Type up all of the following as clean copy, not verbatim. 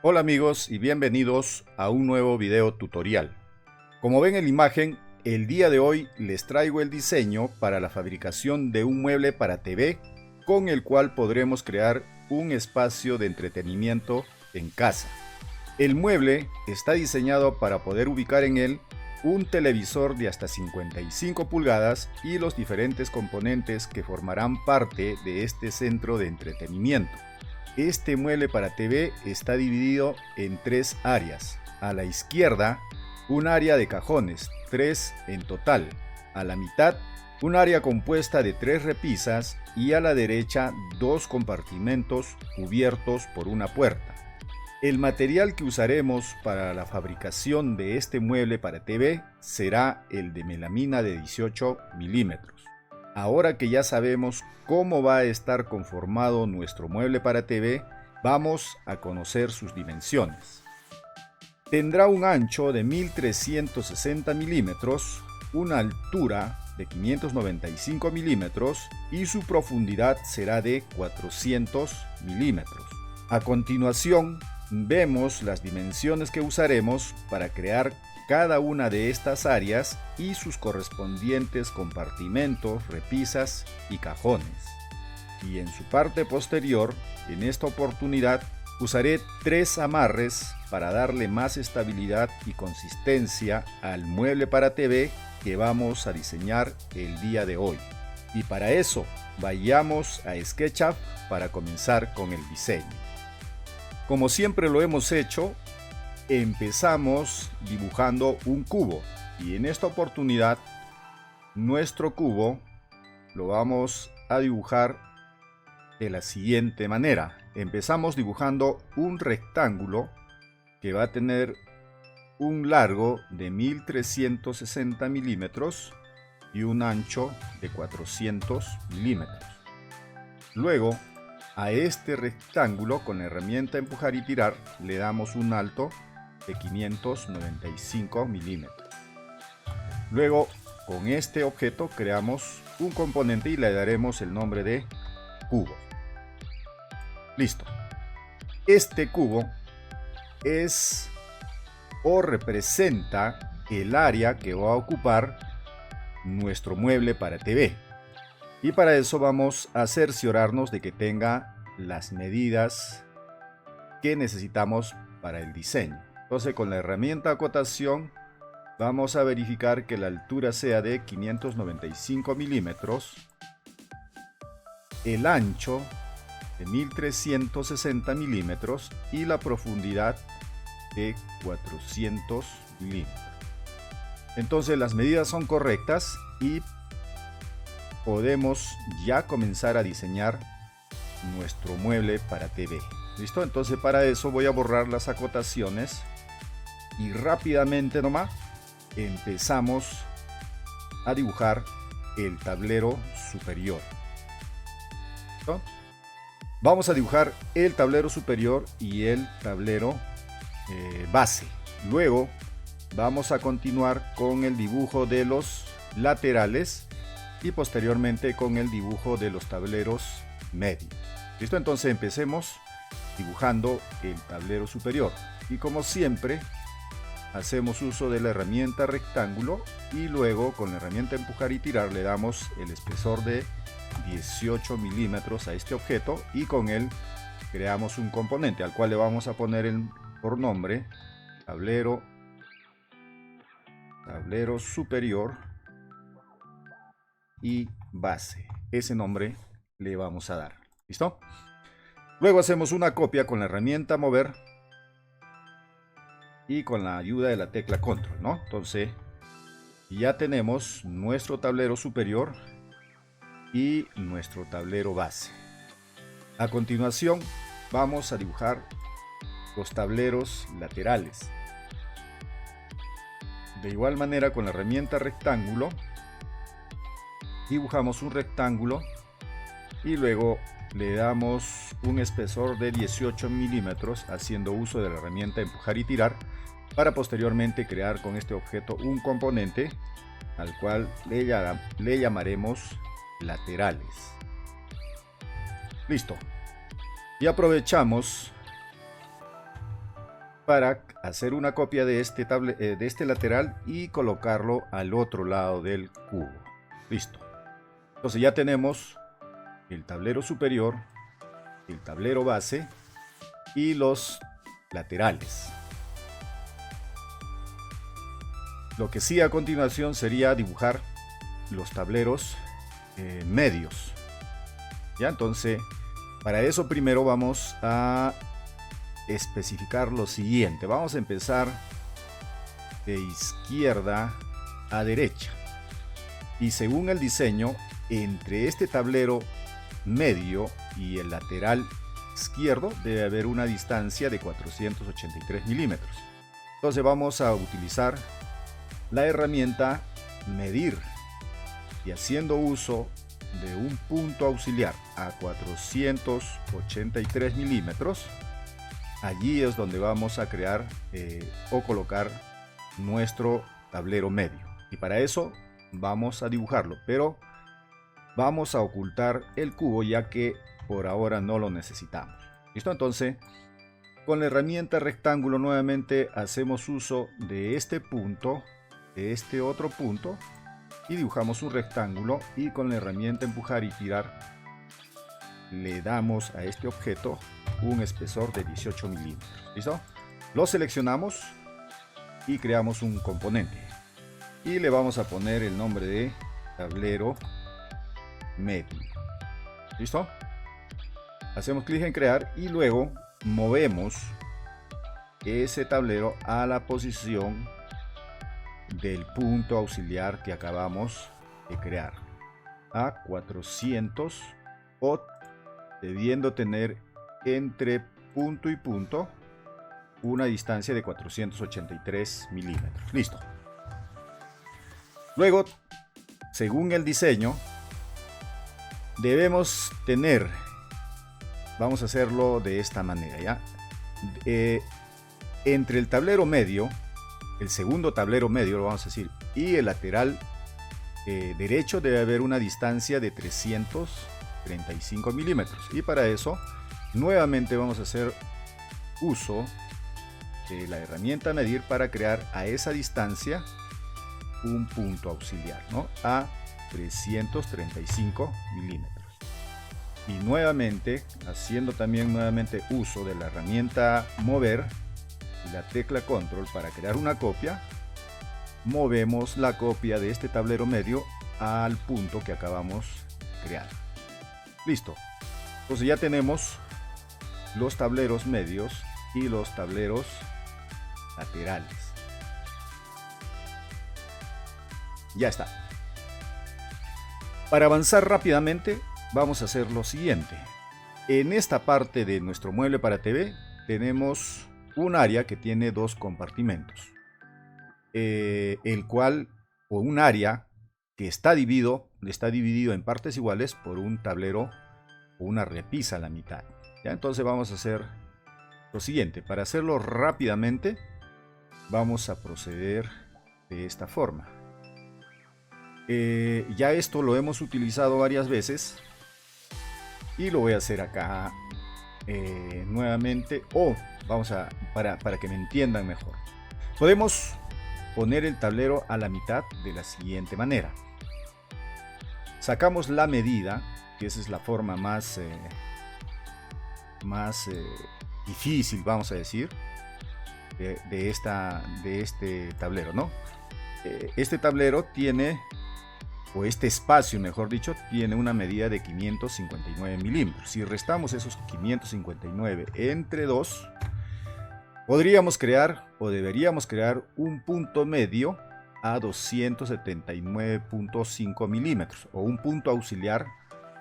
Hola amigos y bienvenidos a un nuevo video tutorial. Como ven en la imagen, el día de hoy les traigo el diseño para la fabricación de un mueble para TV con el cual podremos crear un espacio de entretenimiento en casa. El mueble está diseñado para poder ubicar en él un televisor de hasta 55 pulgadas y los diferentes componentes que formarán parte de este centro de entretenimiento. Este mueble para TV está dividido en tres áreas. A la izquierda, un área de cajones, 3 en total. A la mitad, un área compuesta de 3 repisas y a la derecha, 2 compartimentos cubiertos por una puerta. El material que usaremos para la fabricación de este mueble para TV será el de melamina de 18 milímetros. Ahora que ya sabemos cómo va a estar conformado nuestro mueble para TV, vamos a conocer sus dimensiones. Tendrá un ancho de 1360 milímetros, una altura de 595 milímetros y su profundidad será de 400 milímetros. A continuación, vemos las dimensiones que usaremos para crear cada una de estas áreas y sus correspondientes compartimentos, repisas y cajones. Y en su parte posterior, en esta oportunidad, usaré 3 amarres para darle más estabilidad y consistencia al mueble para TV que vamos a diseñar el día de hoy. Y para eso, vayamos a SketchUp para comenzar con el diseño. Como siempre lo hemos hecho, empezamos dibujando un cubo y en esta oportunidad nuestro cubo lo vamos a dibujar de la siguiente manera. Empezamos dibujando un rectángulo que va a tener un largo de 1360 milímetros y un ancho de 400 milímetros. Luego, a este rectángulo con la herramienta empujar y tirar le damos un alto de 595 milímetros. Luego, con este objeto creamos un componente y le daremos el nombre de cubo. Listo. Este cubo es o representa el área que va a ocupar nuestro mueble para TV. Y para eso vamos a cerciorarnos de que tenga las medidas que necesitamos para el diseño. Entonces, con la herramienta acotación vamos a verificar que la altura sea de 595 milímetros, el ancho de 1360 milímetros y la profundidad de 400 milímetros. Entonces las medidas son correctas y podemos ya comenzar a diseñar nuestro mueble para TV. ¿Listo? Entonces para eso voy a borrar las acotaciones y rápidamente nomás empezamos a dibujar el tablero superior. ¿Listo? Vamos a dibujar el tablero superior y el tablero base. Luego vamos a continuar con el dibujo de los laterales y posteriormente con el dibujo de los tableros medios. ¿Listo? Entonces empecemos dibujando el tablero superior y como siempre hacemos uso de la herramienta rectángulo y luego con la herramienta empujar y tirar le damos el espesor de 18 milímetros a este objeto y con él creamos un componente al cual le vamos a poner por nombre tablero superior y base. Ese nombre le vamos a dar. ¿Listo? Luego hacemos una copia con la herramienta mover y con la ayuda de la tecla control, ¿no? Entonces ya tenemos nuestro tablero superior y nuestro tablero base. A continuación vamos a dibujar los tableros laterales. De igual manera con la herramienta rectángulo dibujamos un rectángulo y luego le damos un espesor de 18 milímetros haciendo uso de la herramienta empujar y tirar para posteriormente crear con este objeto un componente al cual le llamaremos laterales. Listo. Y aprovechamos para hacer una copia de este lateral y colocarlo al otro lado del cubo. Listo. Entonces ya tenemos el tablero superior, el tablero base y los laterales. Lo que sí a continuación sería dibujar los tableros medios. Ya, entonces para eso primero vamos a especificar lo siguiente. Vamos a empezar de izquierda a derecha, y según el diseño, entre este tablero medio y el lateral izquierdo debe haber una distancia de 483 milímetros. Entonces vamos a utilizar la herramienta medir, y haciendo uso de un punto auxiliar a 483 milímetros, allí es donde vamos a crear o colocar nuestro tablero medio, y para eso vamos a dibujarlo, pero vamos a ocultar el cubo ya que por ahora no lo necesitamos. ¿Listo? Entonces con la herramienta rectángulo nuevamente hacemos uso de este punto, de este otro punto, y dibujamos un rectángulo, y con la herramienta empujar y tirar le damos a este objeto un espesor de 18 milímetros. ¿Listo? Lo seleccionamos y creamos un componente, y le vamos a poner el nombre de tablero medio. ¿Listo? Hacemos clic en crear y luego movemos ese tablero a la posición del punto auxiliar que acabamos de crear, a 400, o debiendo tener entre punto y punto una distancia de 483 milímetros. Listo. Luego, según el diseño, debemos tener, vamos a hacerlo de esta manera, ¿ya? Entre el tablero medio, el segundo tablero medio, lo vamos a decir, y el lateral derecho debe haber una distancia de 335 milímetros, y para eso nuevamente vamos a hacer uso de la herramienta medir para crear a esa distancia un punto auxiliar, ¿no? A 335 milímetros. Y nuevamente, haciendo también nuevamente uso de la herramienta mover y la tecla control para crear una copia, movemos la copia de este tablero medio al punto que acabamos de crear. Listo. Entonces ya tenemos los tableros medios y los tableros laterales. Ya está. Para avanzar rápidamente, vamos a hacer lo siguiente. En esta parte de nuestro mueble para TV tenemos un área que tiene dos compartimentos, el cual, o un área que está dividido en partes iguales por un tablero o una repisa a la mitad. ¿Ya? Entonces vamos a hacer lo siguiente. Para hacerlo rápidamente, vamos a proceder de esta forma. Ya esto lo hemos utilizado varias veces y lo voy a hacer acá nuevamente, para que me entiendan mejor. Podemos poner el tablero a la mitad de la siguiente manera. Sacamos la medida, que esa es la forma más difícil, vamos a decir, de este tablero, ¿no? Este tablero tiene, o este espacio mejor dicho, tiene una medida de 559 milímetros. Si restamos esos 559 entre 2, podríamos crear, o deberíamos crear, un punto medio a 279.5 milímetros, o un punto auxiliar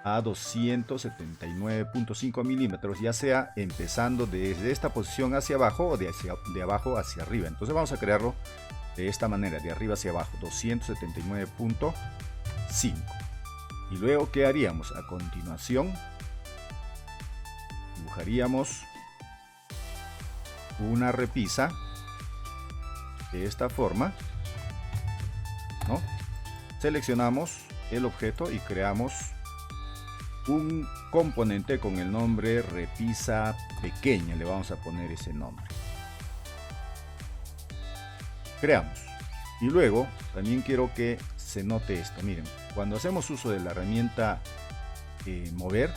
a 279.5 milímetros, ya sea empezando desde esta posición hacia abajo o de abajo hacia arriba. Entonces vamos a crearlo de esta manera, de arriba hacia abajo, 279.5. Y luego, ¿qué haríamos? A continuación dibujaríamos una repisa de esta forma, ¿no? Seleccionamos el objeto y creamos un componente con el nombre repisa pequeña, le vamos a poner ese nombre. creamos. Y luego también quiero que se note esto. Miren, cuando hacemos uso de la herramienta mover,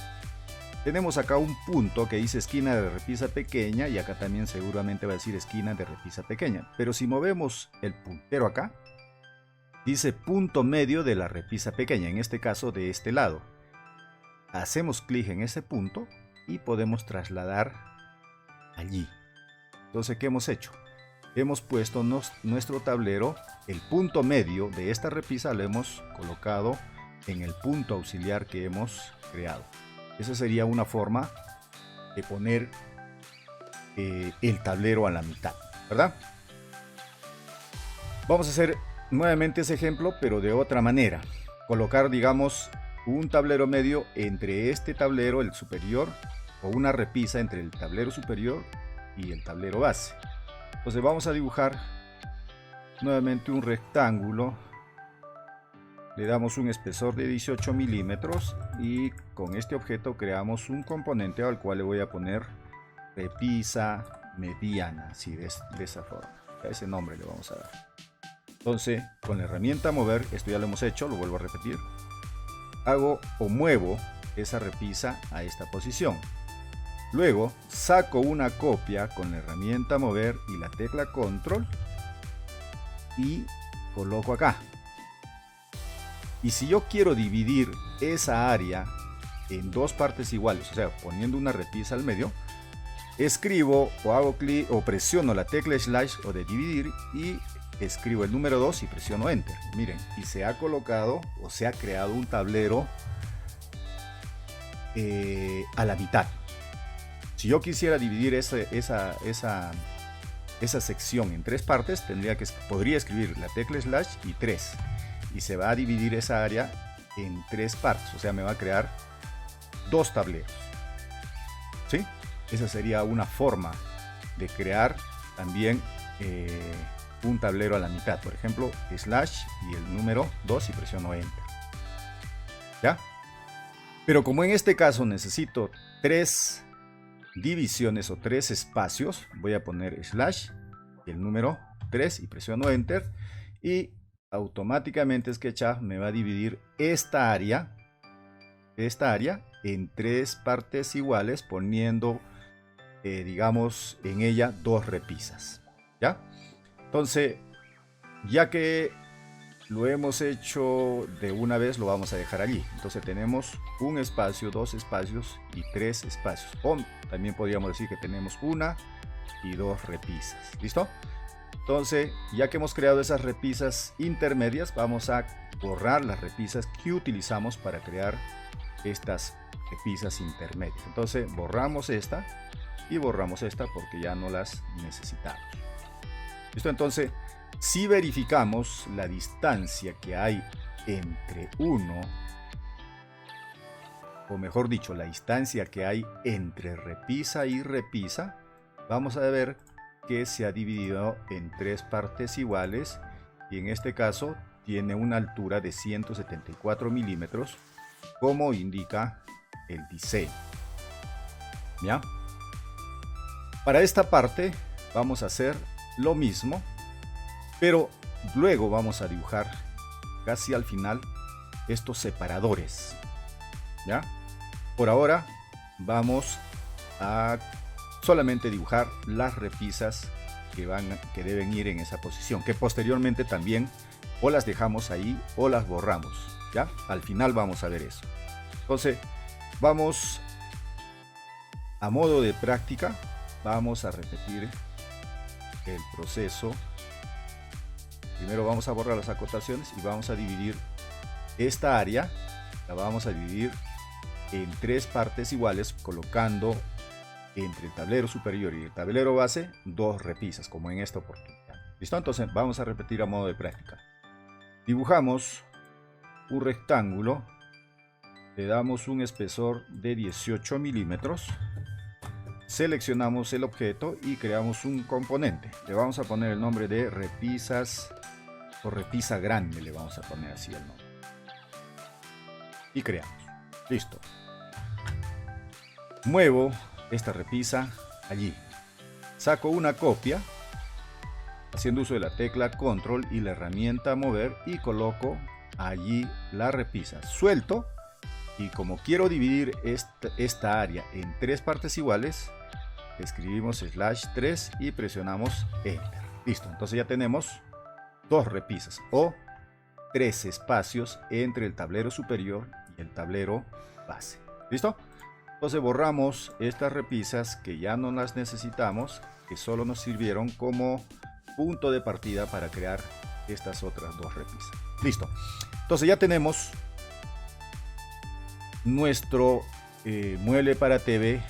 tenemos acá un punto que dice esquina de repisa pequeña, y acá también seguramente va a decir esquina de repisa pequeña. Pero si movemos el puntero acá, dice punto medio de la repisa pequeña, en este caso de este lado. Hacemos clic en ese punto y podemos trasladar allí. Entonces, ¿qué hemos hecho? Hemos puesto nuestro tablero, el punto medio de esta repisa lo hemos colocado en el punto auxiliar que hemos creado. Esa sería una forma de poner el tablero a la mitad, ¿verdad? Vamos a hacer nuevamente ese ejemplo, pero de otra manera. Colocar, digamos, un tablero medio entre este tablero, el superior, o una repisa entre el tablero superior y el tablero base. Entonces vamos a dibujar nuevamente un rectángulo. Le damos un espesor de 18 milímetros y con este objeto creamos un componente al cual le voy a poner repisa mediana, así de esa forma. A ese nombre le vamos a dar. Entonces, con la herramienta mover, esto ya lo hemos hecho, lo vuelvo a repetir. Hago o muevo esa repisa a esta posición. Luego saco una copia con la herramienta mover y la tecla control y coloco acá. Y si yo quiero dividir esa área en dos partes iguales, o sea, poniendo una repisa al medio, escribo o hago clic o presiono la tecla slash o de dividir y escribo el número 2 y presiono enter. Miren, y se ha colocado o se ha creado un tablero a la mitad. Si yo quisiera dividir esa sección en tres partes, podría escribir la tecla slash y 3 y se va a dividir esa área en tres partes, o sea, me va a crear dos tableros. ¿Sí? Esa sería una forma de crear también un tablero a la mitad. Por ejemplo, slash y el número 2 y presiono enter. ¿Ya? Pero como en este caso necesito tres divisiones o tres espacios, voy a poner slash y el número 3 y presiono enter y automáticamente SketchUp me va a dividir esta área en tres partes iguales, poniendo digamos en ella dos repisas. ¿Ya? Entonces, ya que lo hemos hecho de una vez, lo vamos a dejar allí. Entonces tenemos un espacio, dos espacios y tres espacios. O también podríamos decir que tenemos una y dos repisas. ¿Listo? Entonces, ya que hemos creado esas repisas intermedias, vamos a borrar las repisas que utilizamos para crear estas repisas intermedias. Entonces, borramos esta y borramos esta porque ya no las necesitamos. ¿Listo? Entonces, si verificamos la distancia que hay entre uno, o mejor dicho, la distancia que hay entre repisa y repisa, vamos a ver que se ha dividido en tres partes iguales y en este caso tiene una altura de 174 milímetros, como indica el diseño. ¿Ya? Para esta parte vamos a hacer lo mismo, pero luego vamos a dibujar casi al final estos separadores. ¿Ya? Por ahora vamos a solamente dibujar las repisas que deben ir en esa posición, que posteriormente también o las dejamos ahí o las borramos. ¿Ya? Al final vamos a ver eso. Entonces vamos a modo de práctica, vamos a repetir el proceso. Primero vamos a borrar las acotaciones y vamos a dividir esta área, la vamos a dividir en tres partes iguales, colocando entre el tablero superior y el tablero base dos repisas, como en esta oportunidad. ¿Listo? Entonces vamos a repetir a modo de práctica. Dibujamos un rectángulo, le damos un espesor de 18 milímetros, seleccionamos el objeto y creamos un componente. Le vamos a poner el nombre de repisas o repisa grande, le vamos a poner así el nombre. Y creamos. Listo. Muevo esta repisa allí. Saco una copia haciendo uso de la tecla control y la herramienta mover, y coloco allí la repisa. Suelto, y como quiero dividir esta área en 3 partes iguales, escribimos /3 y presionamos enter. Listo, entonces ya tenemos 2 repisas o 3 espacios entre el tablero superior y el tablero base. ¿Listo? Entonces borramos estas repisas que ya no las necesitamos, que solo nos sirvieron como punto de partida para crear estas otras 2 repisas. Listo. Entonces ya tenemos nuestro mueble para TV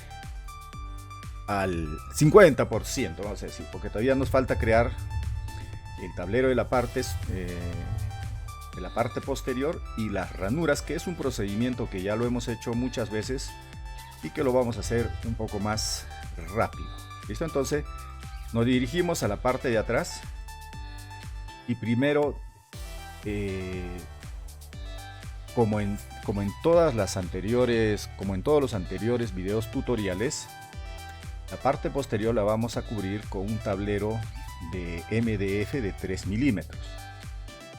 al 50%, vamos a decir, porque todavía nos falta crear el tablero de la parte posterior y las ranuras, que es un procedimiento que ya lo hemos hecho muchas veces y que lo vamos a hacer un poco más rápido. ¿Listo? Entonces nos dirigimos a la parte de atrás y primero, como en todos los anteriores videos tutoriales, la parte posterior la vamos a cubrir con un tablero de MDF de 3 milímetros.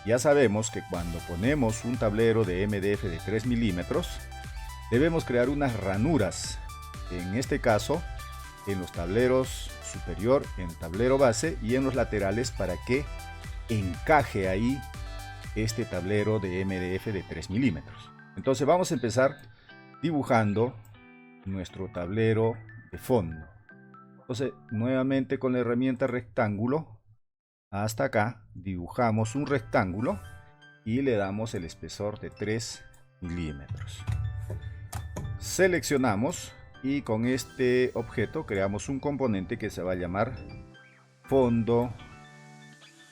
Ya sabemos que cuando ponemos un tablero de MDF de 3 milímetros, debemos crear unas ranuras, en este caso en los tableros superior, en el tablero base y en los laterales, para que encaje ahí este tablero de MDF de 3 milímetros. Entonces vamos a empezar dibujando nuestro tablero de fondo. Entonces nuevamente con la herramienta rectángulo hasta acá dibujamos un rectángulo y le damos el espesor de 3 milímetros. Seleccionamos y con este objeto creamos un componente que se va a llamar fondo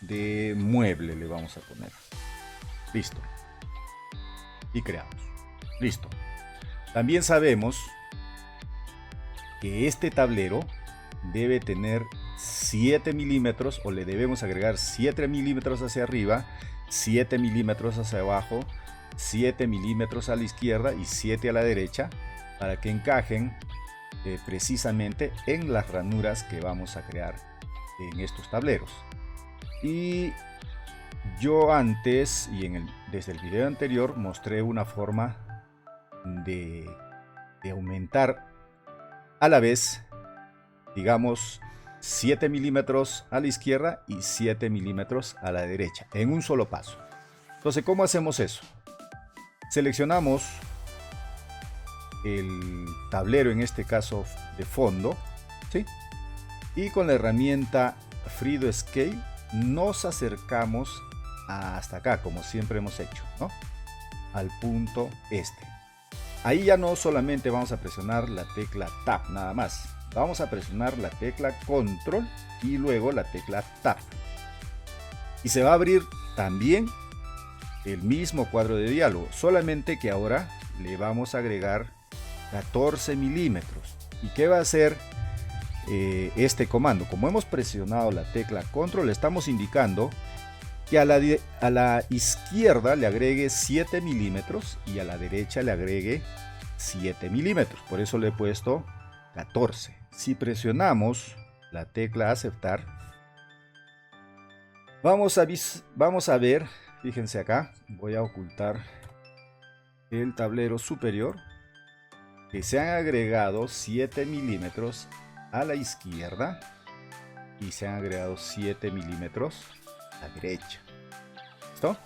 de mueble, le vamos a poner. Listo. Y creamos. Listo. También sabemos que este tablero debe tener 7 milímetros, o le debemos agregar 7 milímetros hacia arriba, 7 milímetros hacia abajo, 7 milímetros a la izquierda y 7 a la derecha, para que encajen precisamente en las ranuras que vamos a crear en estos tableros. Y yo antes desde el video anterior mostré una forma de aumentar a la vez, digamos, 7 milímetros a la izquierda y 7 milímetros a la derecha en un solo paso. Entonces, ¿cómo hacemos eso? Seleccionamos el tablero, en este caso de fondo, ¿sí? Y con la herramienta Freedo Scale nos acercamos hasta acá, como siempre hemos hecho, ¿no? Al punto este. Ahí ya no solamente vamos a presionar la tecla Tab, nada más. Vamos a presionar la tecla Control y luego la tecla Tab. Y se va a abrir también el mismo cuadro de diálogo, solamente que ahora le vamos a agregar 14 milímetros. ¿Y qué va a hacer este comando? Como hemos presionado la tecla Control, estamos indicando que a la izquierda le agregue 7 milímetros y a la derecha le agregue 7 milímetros. Por eso le he puesto 14. Si presionamos la tecla aceptar, vamos a ver, fíjense acá, voy a ocultar el tablero superior, que se han agregado 7 milímetros a la izquierda y se han agregado 7 milímetros a la derecha. ¿Listo?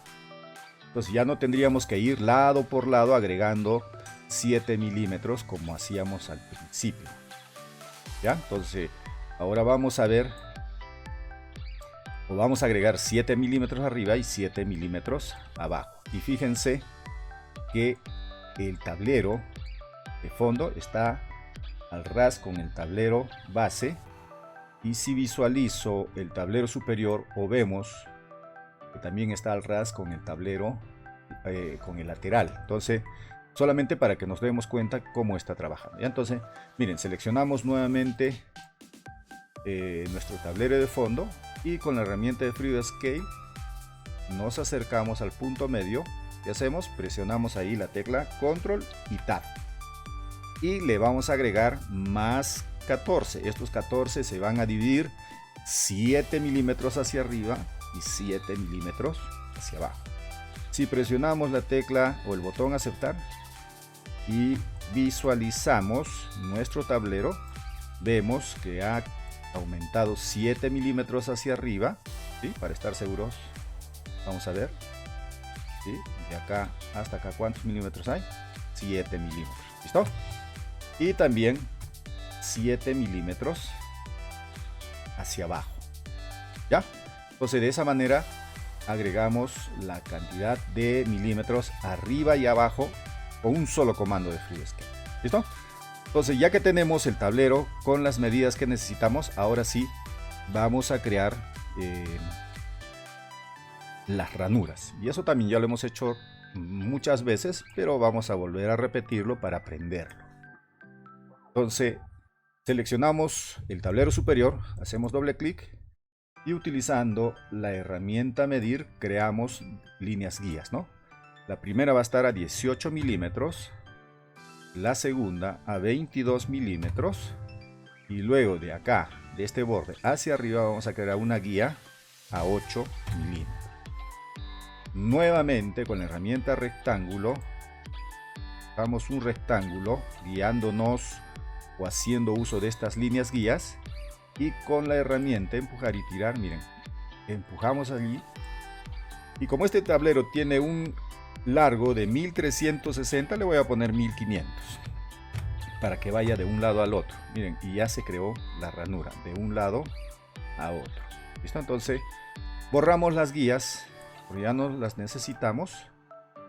Entonces ya no tendríamos que ir lado por lado agregando 7 milímetros como hacíamos al principio. ¿Ya? Entonces ahora vamos a ver, o vamos a agregar 7 milímetros arriba y 7 milímetros abajo. Y fíjense que el tablero de fondo está al ras con el tablero base, y si visualizo el tablero superior, o vemos que también está al ras con el tablero con el lateral. Entonces, solamente para que nos demos cuenta cómo está trabajando. ¿Ya? Entonces, miren, seleccionamos nuevamente nuestro tablero de fondo y con la herramienta de Freedo Scale nos acercamos al punto medio. ¿Qué hacemos? Presionamos ahí la tecla Control y Tab. Y le vamos a agregar más 14. Estos 14 se van a dividir 7 milímetros hacia arriba y 7 milímetros hacia abajo. Si presionamos la tecla o el botón aceptar y visualizamos nuestro tablero, vemos que ha aumentado 7 milímetros hacia arriba, ¿sí? Para estar seguros, vamos a ver, ¿sí? De acá hasta acá, ¿cuántos milímetros hay? 7 milímetros, ¿listo? Y también 7 milímetros hacia abajo, ¿ya? Entonces de esa manera agregamos la cantidad de milímetros arriba y abajo con un solo comando de FreeScale, ¿listo? Entonces ya que tenemos el tablero con las medidas que necesitamos, ahora sí vamos a crear las ranuras, y eso también ya lo hemos hecho muchas veces, pero vamos a volver a repetirlo para aprenderlo. Entonces seleccionamos el tablero superior, hacemos doble clic y utilizando la herramienta medir creamos líneas guías, ¿no? La primera va a estar a 18 milímetros, la segunda a 22 milímetros y luego de acá, de este borde hacia arriba, vamos a crear una guía a 8 milímetros. Nuevamente con la herramienta rectángulo, damos un rectángulo guiándonos o haciendo uso de estas líneas guías, y con la herramienta empujar y tirar, miren, empujamos allí, y como este tablero tiene un largo de 1360, le voy a poner 1500 para que vaya de un lado al otro, miren, y ya se creó la ranura de un lado a otro, ¿listo? Entonces borramos las guías porque ya no las necesitamos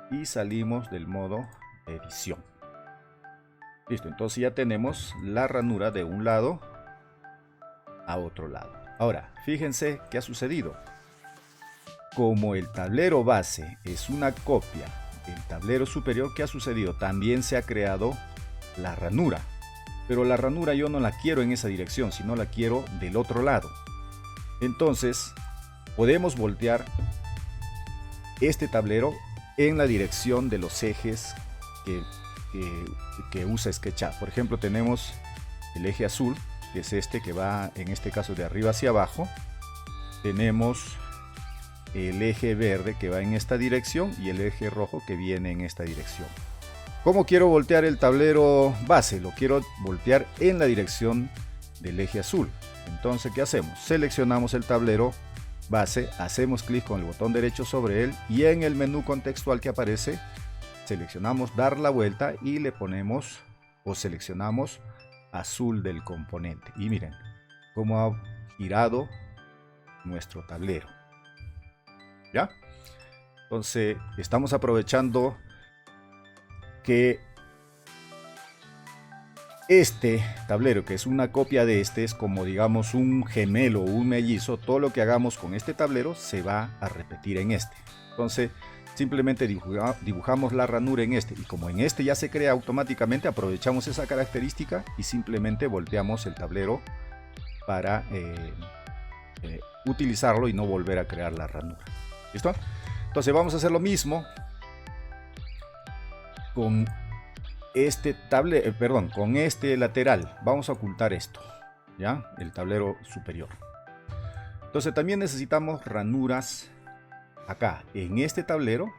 y salimos del modo edición. Listo, entonces ya tenemos la ranura de un lado a otro lado. Ahora, fíjense qué ha sucedido. Como el tablero base es una copia del tablero superior, ¿qué ha sucedido? También se ha creado la ranura. Pero la ranura yo no la quiero en esa dirección, sino la quiero del otro lado. Entonces, podemos voltear este tablero en la dirección de los ejes que usa SketchUp. Por ejemplo, tenemos el eje azul, que es este que va en este caso de arriba hacia abajo. Tenemos el eje verde que va en esta dirección y el eje rojo que viene en esta dirección. ¿Cómo quiero voltear el tablero base? Lo quiero voltear en la dirección del eje azul. Entonces, ¿qué hacemos? Seleccionamos el tablero base, hacemos clic con el botón derecho sobre él y en el menú contextual que aparece seleccionamos dar la vuelta y le ponemos o seleccionamos azul del componente, y miren cómo ha girado nuestro tablero, ¿ya? Entonces estamos aprovechando que este tablero, que es una copia de este, es como digamos un gemelo o un mellizo. Todo lo que hagamos con este tablero se va a repetir en este. Entonces simplemente dibujamos la ranura en este, y como en este ya se crea automáticamente, aprovechamos esa característica y simplemente volteamos el tablero para utilizarlo y no volver a crear la ranura. ¿Listo? Entonces vamos a hacer lo mismo con este tablero, con este lateral. Vamos a ocultar esto, ¿ya? El tablero superior. Entonces también necesitamos ranuras acá, en este tablero,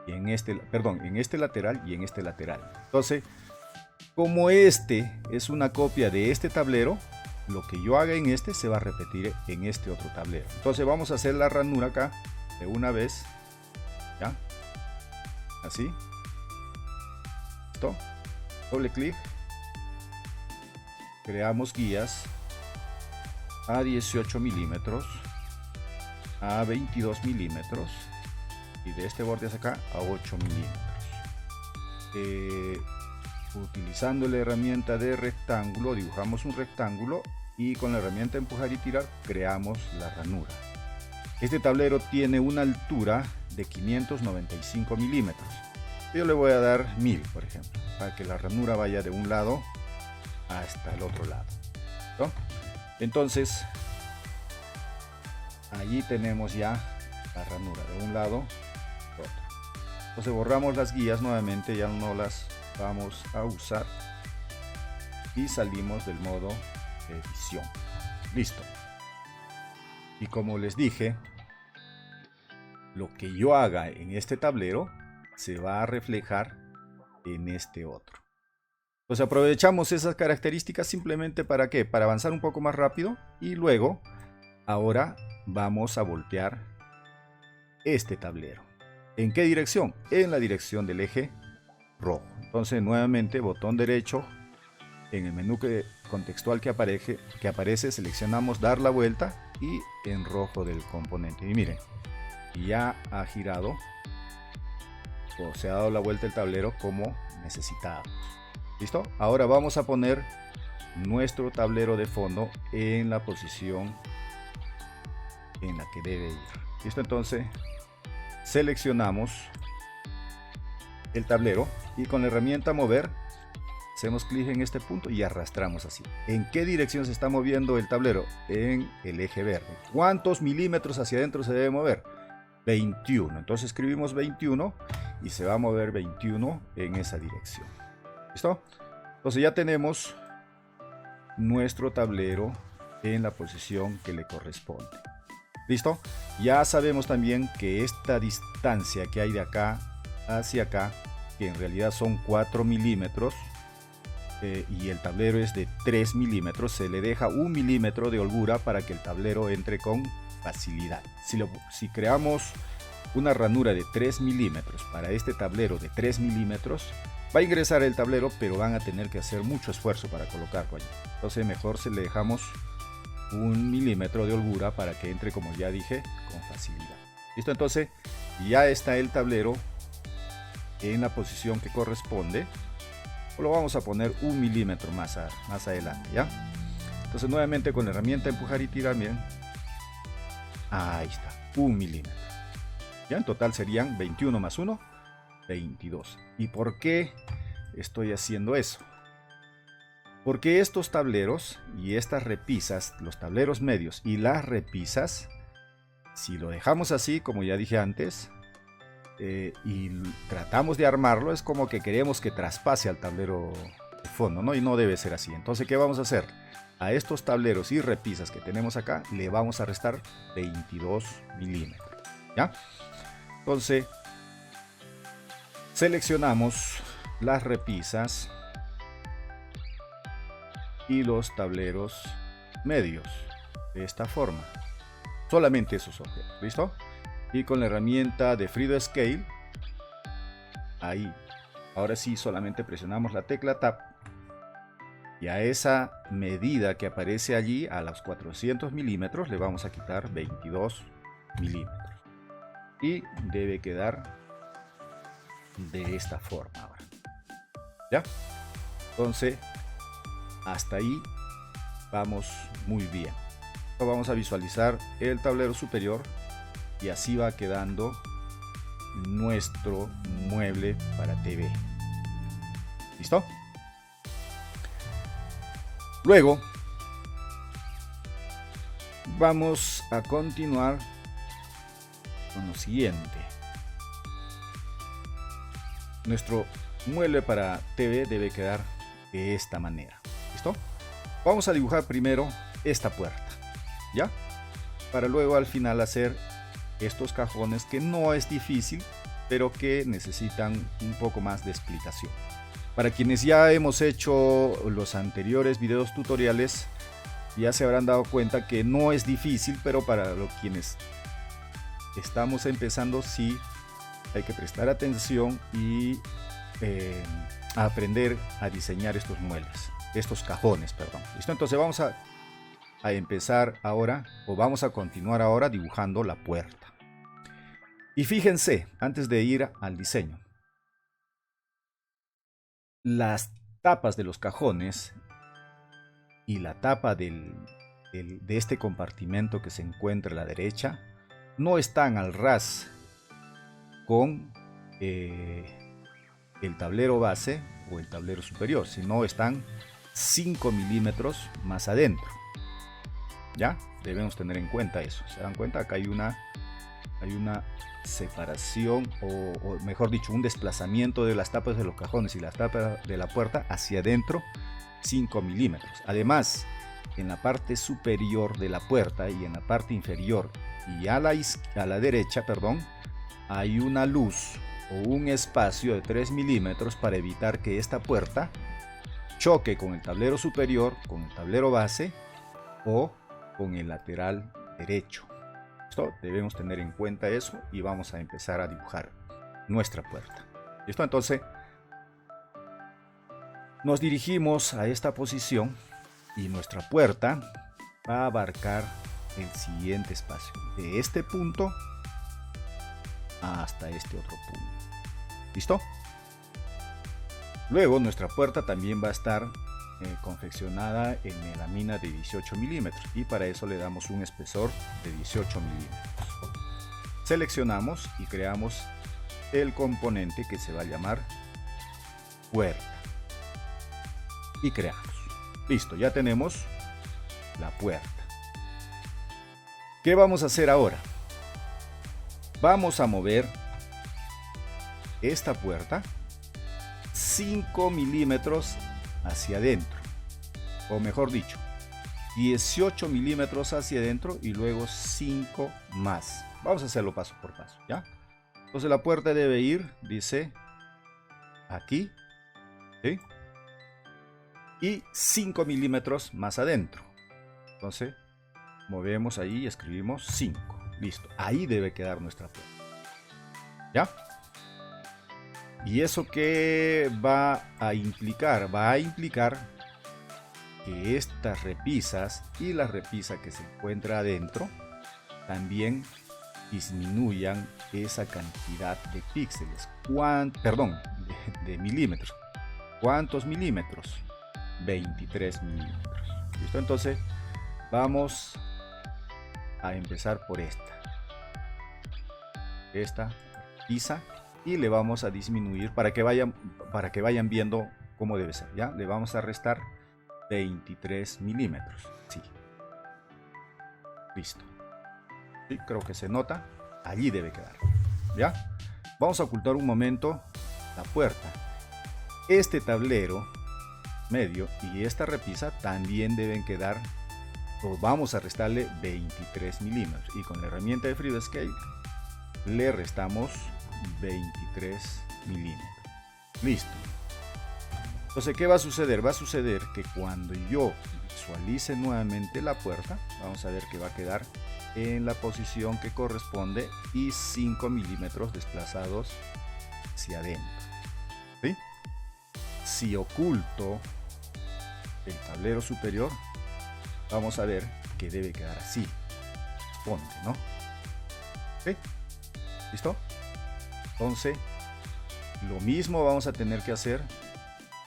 y en este lateral y en este lateral. Entonces, como este es una copia de este tablero, lo que yo haga en este se va a repetir en este otro tablero. Entonces vamos a hacer la ranura acá de una vez, ¿ya? Así. ¿Listo? Doble clic. Creamos guías a 18 milímetros, a 22 milímetros y de este borde hacia acá a 8 milímetros. Utilizando la herramienta de rectángulo dibujamos un rectángulo y con la herramienta empujar y tirar creamos la ranura. Este tablero tiene una altura de 595 milímetros. Yo le voy a dar 1000, por ejemplo, para que la ranura vaya de un lado hasta el otro lado, ¿no? Entonces allí tenemos ya la ranura de un lado a otro. Entonces borramos las guías nuevamente, ya no las vamos a usar y salimos del modo edición. Listo. Y como les dije, lo que yo haga en este tablero se va a reflejar en este otro. Pues aprovechamos esas características simplemente para ¿qué? Para avanzar un poco más rápido. Y luego, ahora vamos a voltear este tablero. ¿En qué dirección? En la dirección del eje rojo. Entonces nuevamente botón derecho, en el menú contextual que aparece seleccionamos dar la vuelta y en rojo del componente. Y miren, ya ha girado o se ha dado la vuelta el tablero como necesitábamos. ¿Listo? Ahora vamos a poner nuestro tablero de fondo en la posición en la que debe ir. ¿Listo? Entonces seleccionamos el tablero y con la herramienta mover hacemos clic en este punto y arrastramos así. ¿En qué dirección se está moviendo el tablero? En el eje verde. ¿Cuántos milímetros hacia adentro se debe mover? 21. Entonces escribimos 21 y se va a mover 21 en esa dirección. ¿Listo? Entonces ya tenemos nuestro tablero en la posición que le corresponde. ¿Listo? Ya sabemos también que esta distancia que hay de acá hacia acá, que en realidad son 4 milímetros, y el tablero es de 3 milímetros, se le deja 1 milímetro de holgura para que el tablero entre con facilidad. Si creamos una ranura de 3 milímetros para este tablero de 3 milímetros, va a ingresar el tablero, pero van a tener que hacer mucho esfuerzo para colocarlo allí. Entonces mejor se le dejamos 1 milímetro de holgura para que entre, como ya dije, con facilidad. ¿Listo? Entonces ya está el tablero en la posición que corresponde. Lo vamos a poner 1 milímetro más adelante, ¿ya? Entonces nuevamente con la herramienta empujar y tirar, miren. Ahí está, 1 milímetro. Ya en total serían 21 más 1, 22. ¿Y por qué estoy haciendo eso? Porque estos tableros y estas repisas, los tableros medios y las repisas, si lo dejamos así, como ya dije antes, y tratamos de armarlo, es como que queremos que traspase al tablero de fondo, ¿no? Y no debe ser así. Entonces, ¿qué vamos a hacer? A estos tableros y repisas que tenemos acá, le vamos a restar 22 milímetros, ¿ya? Entonces, seleccionamos las repisas y los tableros medios de esta forma. Solamente esos objetos, ¿listo? Y con la herramienta de Freedo Scale, ahí, ahora sí solamente presionamos la tecla Tab y a esa medida que aparece allí, a los 400 milímetros, le vamos a quitar 22 milímetros y debe quedar de esta forma ahora, ¿ya? Entonces hasta ahí vamos muy bien. Ahora vamos a visualizar el tablero superior y así va quedando nuestro mueble para TV. ¿Listo? Luego vamos a continuar con lo siguiente. Nuestro mueble para TV debe quedar de esta manera. ¿Listo? Vamos a dibujar primero esta puerta, ¿ya? Para luego al final hacer estos cajones, que no es difícil, pero que necesitan un poco más de explicación. Para quienes ya hemos hecho los anteriores videos tutoriales, ya se habrán dado cuenta que no es difícil, pero para quienes estamos empezando sí hay que prestar atención y aprender a diseñar estos muebles, estos cajones, perdón. ¿Listo? Entonces vamos a empezar ahora, o vamos a continuar ahora dibujando la puerta. Y fíjense, antes de ir al diseño, las tapas de los cajones y la tapa de este compartimento que se encuentra a la derecha no están al ras con el tablero base o el tablero superior, sino están 5 milímetros más adentro. ¿Ya? Debemos tener en cuenta eso. ¿Se dan cuenta? Acá hay una separación o mejor dicho, un desplazamiento de las tapas de los cajones y las tapas de la puerta hacia adentro 5 milímetros. Además, en la parte superior de la puerta y en la parte inferior y a la derecha, perdón, hay una luz o un espacio de 3 milímetros para evitar que esta puerta choque con el tablero superior, con el tablero base o con el lateral derecho. Esto debemos tener en cuenta eso y vamos a empezar a dibujar nuestra puerta. ¿Listo? Entonces nos dirigimos a esta posición y nuestra puerta va a abarcar el siguiente espacio, de este punto hasta este otro punto. ¿Listo? Luego nuestra puerta también va a estar confeccionada en melamina de 18 milímetros y para eso le damos un espesor de 18 milímetros. Seleccionamos y creamos el componente que se va a llamar puerta y creamos. Listo, ya tenemos la puerta. ¿Qué vamos a hacer ahora? Vamos a mover esta puerta 5 milímetros hacia adentro, o mejor dicho, 18 milímetros hacia adentro y luego 5 más. Vamos a hacerlo paso por paso, ¿ya? Entonces la puerta debe ir, dice, aquí, ¿sí? Y 5 milímetros más adentro. Entonces movemos ahí y escribimos 5. Listo, ahí debe quedar nuestra puerta, ¿ya? ¿Y eso qué va a implicar? Va a implicar que estas repisas y la repisa que se encuentra adentro también disminuyan esa cantidad de píxeles. De milímetros. ¿Cuántos milímetros? 23 milímetros. ¿Listo? Entonces vamos a empezar por esta repisa y le vamos a disminuir para que vayan viendo cómo debe ser. ¿Ya? Le vamos a restar 23 milímetros. Sí. Listo. Sí, creo que se nota. Allí debe quedar. ¿Ya? Vamos a ocultar un momento la puerta. Este tablero medio y esta repisa también deben quedar, o vamos a restarle 23 milímetros y con la herramienta de FreeScale le restamos 23 milímetros. Listo. Entonces, ¿qué va a suceder? Va a suceder que cuando yo visualice nuevamente la puerta, vamos a ver que va a quedar en la posición que corresponde y 5 milímetros desplazados hacia adentro. ¿Sí? Si oculto el tablero superior, vamos a ver que debe quedar así. Responde, ¿no? ¿Sí? ¿Listo? Entonces, lo mismo vamos a tener que hacer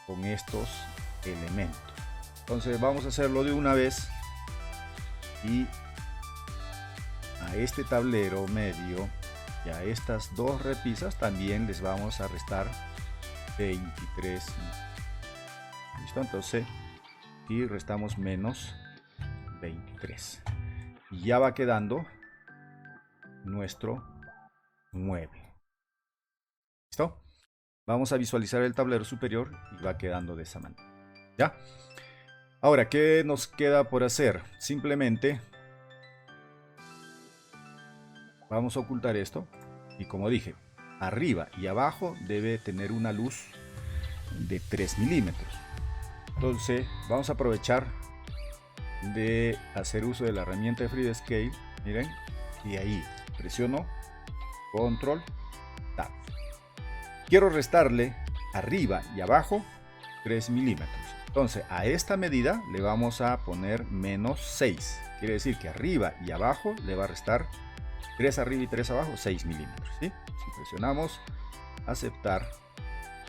con estos elementos. Entonces, vamos a hacerlo de una vez y a este tablero medio y a estas dos repisas también les vamos a restar 23. ¿Listo? Entonces, y restamos menos 23 y ya va quedando nuestro mueble. ¿Listo? Vamos a visualizar el tablero superior y va quedando de esa manera. ¿Ya? Ahora, ¿qué nos queda por hacer? Simplemente vamos a ocultar esto y, como dije, arriba y abajo debe tener una luz de 3 milímetros. Entonces vamos a aprovechar de hacer uso de la herramienta de FreeScale. Miren, y ahí presiono Control Tab. Quiero restarle arriba y abajo 3 milímetros. Entonces a esta medida le vamos a poner menos 6. Quiere decir que arriba y abajo le va a restar 3 arriba y 3 abajo, 6 milímetros. ¿Sí? Si presionamos aceptar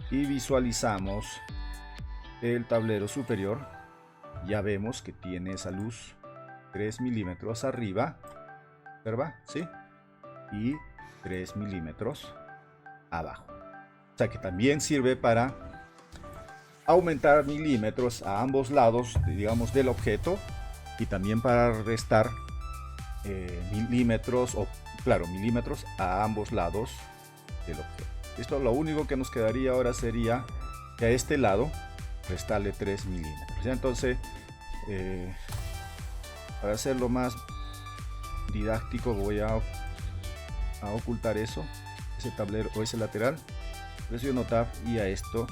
y visualizamos el tablero superior, ya vemos que tiene esa luz 3 milímetros arriba, ¿verdad? ¿Sí? Y 3 milímetros abajo. O sea que también sirve para aumentar milímetros a ambos lados, digamos, del objeto y también para restar milímetros a ambos lados del objeto. Esto, lo único que nos quedaría ahora sería que a este lado restarle 3 milímetros. ¿Ya? Entonces Para hacerlo más didáctico voy a ocultar eso, ese tablero o ese lateral. Presiono Tab y a esto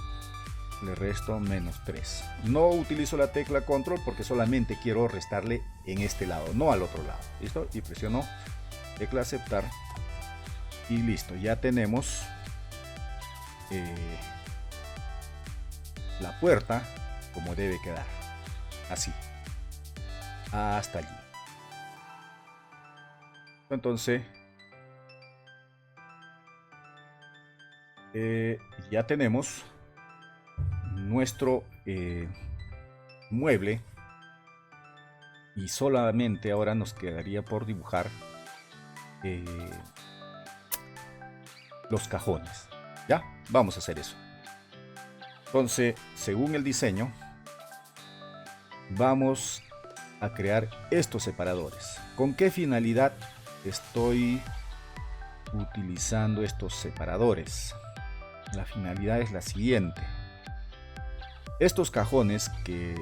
le resto -3. No utilizo la tecla control porque solamente quiero restarle en este lado, no al otro lado. ¿Listo? Y presiono tecla aceptar y listo. Ya tenemos la puerta como debe quedar, así, hasta allí. Entonces ya tenemos nuestro mueble y solamente ahora nos quedaría por dibujar los cajones. Ya, vamos a hacer eso. Entonces, según el diseño, vamos a crear estos separadores. ¿Con qué finalidad estoy utilizando estos separadores? La finalidad es la siguiente. Estos cajones que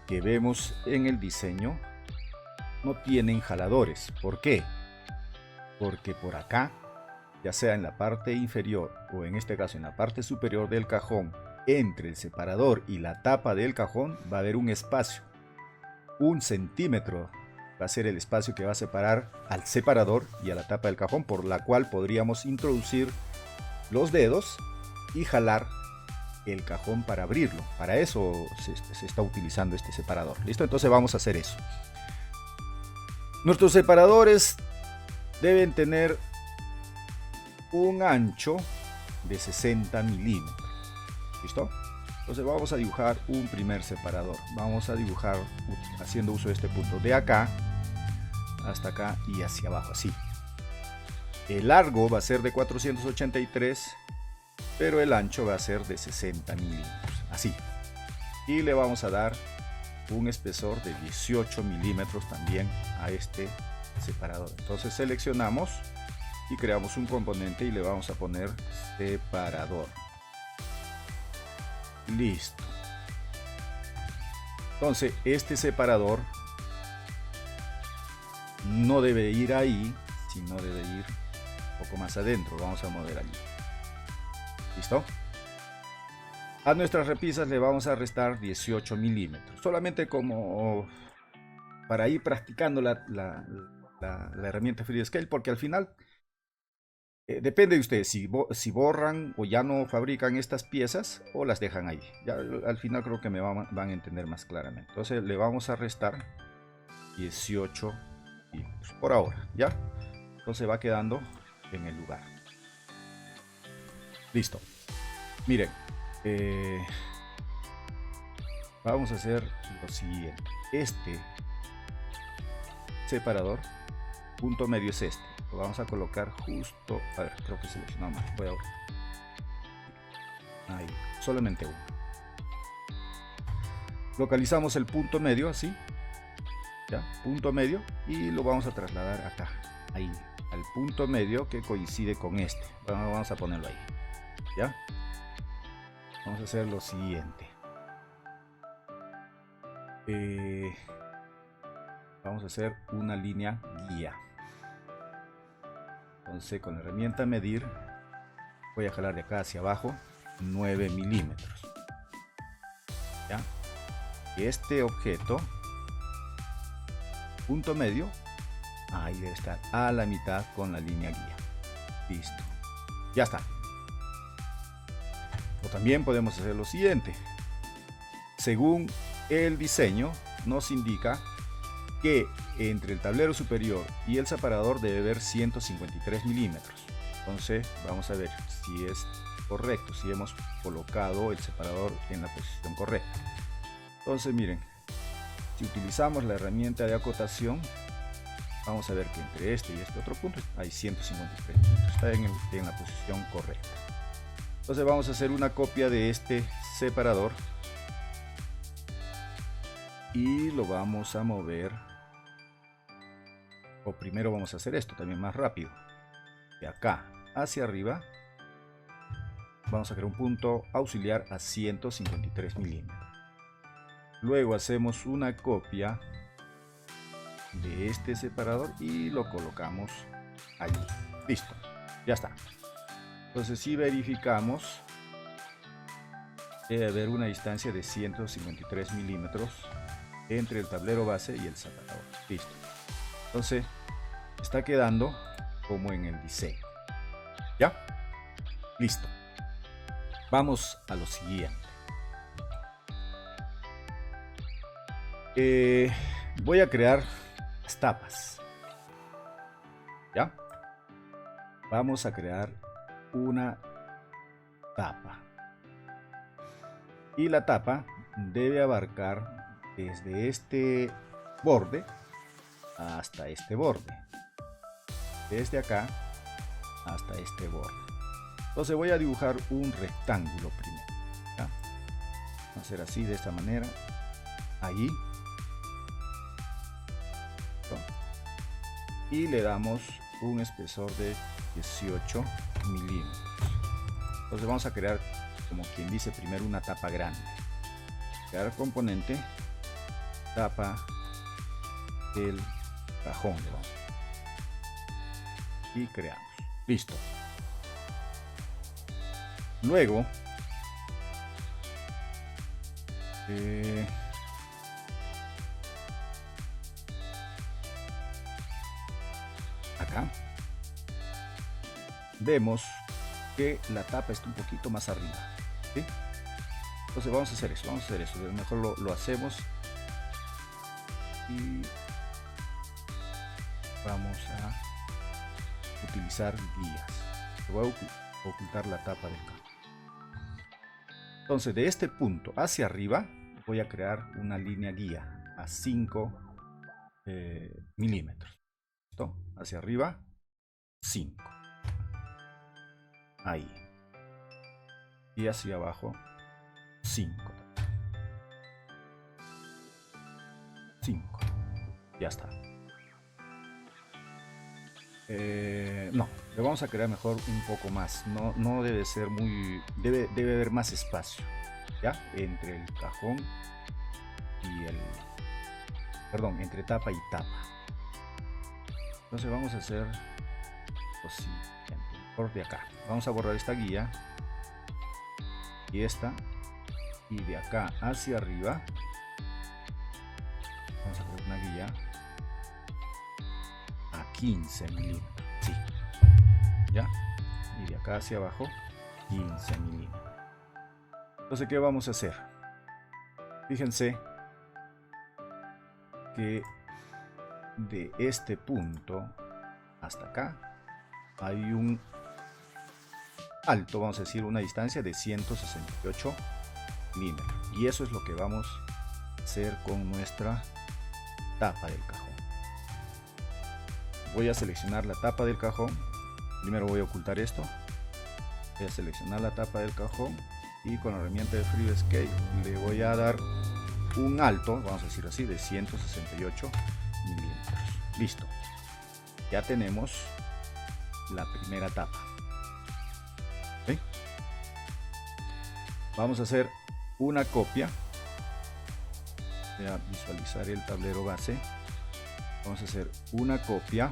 vemos en el diseño no tienen jaladores. ¿Por qué? Porque por acá, ya sea en la parte inferior o en este caso en la parte superior del cajón, entre el separador y la tapa del cajón va a haber un espacio. 1 centímetro va a ser el espacio que va a separar al separador y a la tapa del cajón, por la cual podríamos introducir los dedos y jalar el cajón para abrirlo. Para eso se está utilizando este separador. ¿Listo? Entonces vamos a hacer eso. Nuestros separadores deben tener un ancho de 60 milímetros. ¿Listo? Entonces vamos a dibujar un primer separador. Vamos a dibujar haciendo uso de este punto de acá hasta acá y hacia abajo, así. El largo va a ser de 483, pero el ancho va a ser de 60 milímetros, así. Y le vamos a dar un espesor de 18 milímetros también a este separador. Entonces seleccionamos y creamos un componente y le vamos a poner separador. Listo. Entonces este separador no debe ir ahí, sino debe ir un poco más adentro. Vamos a mover allí. ¿Listo? A nuestras repisas le vamos a restar 18 milímetros. Solamente como para ir practicando la herramienta FreeScale, porque al final depende de ustedes si borran o ya no fabrican estas piezas o las dejan ahí. Ya al final creo que me van a entender más claramente. Entonces le vamos a restar 18 milímetros por ahora, ¿ya? Entonces va quedando en el lugar. Listo. Miren, vamos a hacer lo siguiente. Este separador, punto medio es este. Lo vamos a colocar justo, a ver, creo que seleccionamos más. Voy a, ahí, solamente uno. Localizamos el punto medio así, ya, punto medio, y lo vamos a trasladar acá, ahí, al punto medio que coincide con este. Vamos a ponerlo ahí, ya. Vamos a hacer lo siguiente. Vamos a hacer una línea guía. Entonces con la herramienta medir voy a jalar de acá hacia abajo 9 milímetros. ¿Ya? Este objeto, punto medio, ahí debe estar a la mitad con la línea guía. Listo. Ya está. O también podemos hacer lo siguiente. Según el diseño nos indica que entre el tablero superior y el separador debe haber 153 milímetros. Entonces vamos a ver si es correcto, si hemos colocado el separador en la posición correcta. Entonces miren, si utilizamos la herramienta de acotación, vamos a ver que entre este y este otro punto hay 153 milímetros. Está en la posición correcta. Entonces vamos a hacer una copia de este separador y lo vamos a mover. O primero vamos a hacer esto también más rápido. De acá hacia arriba vamos a crear un punto auxiliar a 153 milímetros. Luego hacemos una copia de este separador y lo colocamos allí. Listo, ya está. Entonces si verificamos, debe haber una distancia de 153 milímetros entre el tablero base y el separador. Listo. Entonces está quedando como en el diseño. ¿Ya? Listo. Vamos a lo siguiente. Voy a crear las tapas. ¿Ya? Vamos a crear una tapa. Y la tapa debe abarcar desde este borde hasta este borde. Desde acá hasta este borde. Entonces voy a dibujar un rectángulo primero. ¿Ya? Vamos a hacer así, de esta manera. Allí. Y le damos un espesor de 18 milímetros. Entonces vamos a crear, como quien dice, primero una tapa grande. Crear componente, tapa el cajón. Y creamos. Listo. Luego acá vemos que la tapa está un poquito más arriba, ¿sí? Entonces vamos a hacer eso, mejor lo hacemos y vamos a utilizar guías. Voy a ocultar la tapa del cajón. Entonces de este punto hacia arriba voy a crear una línea guía a 5 milímetros. ¿Listo? Hacia arriba 5. Ahí. Y hacia abajo 5. 5. Ya está. No, le vamos a crear mejor un poco más. No debe ser muy... Debe haber más espacio, ¿ya? Entre el cajón y el... Perdón, entre tapa y tapa. Entonces vamos a hacer lo siguiente. Por de acá. Vamos a borrar esta guía. Y esta. Y de acá hacia arriba. Vamos a crear una guía. 15 milímetros, sí, ya, y de acá hacia abajo 15 milímetros. Entonces, ¿qué vamos a hacer? Fíjense que de este punto hasta acá hay un alto, vamos a decir, una distancia de 168 milímetros, y eso es lo que vamos a hacer con nuestra tapa del cajón. Voy a seleccionar la tapa del cajón. Primero voy a ocultar esto. Voy a seleccionar la tapa del cajón y con la herramienta de FreeScale le voy a dar un alto, vamos a decir así, de 168 milímetros. Listo. Ya tenemos la primera tapa. ¿Sí? Vamos a hacer una copia. Voy a visualizar el tablero base. Vamos a hacer una copia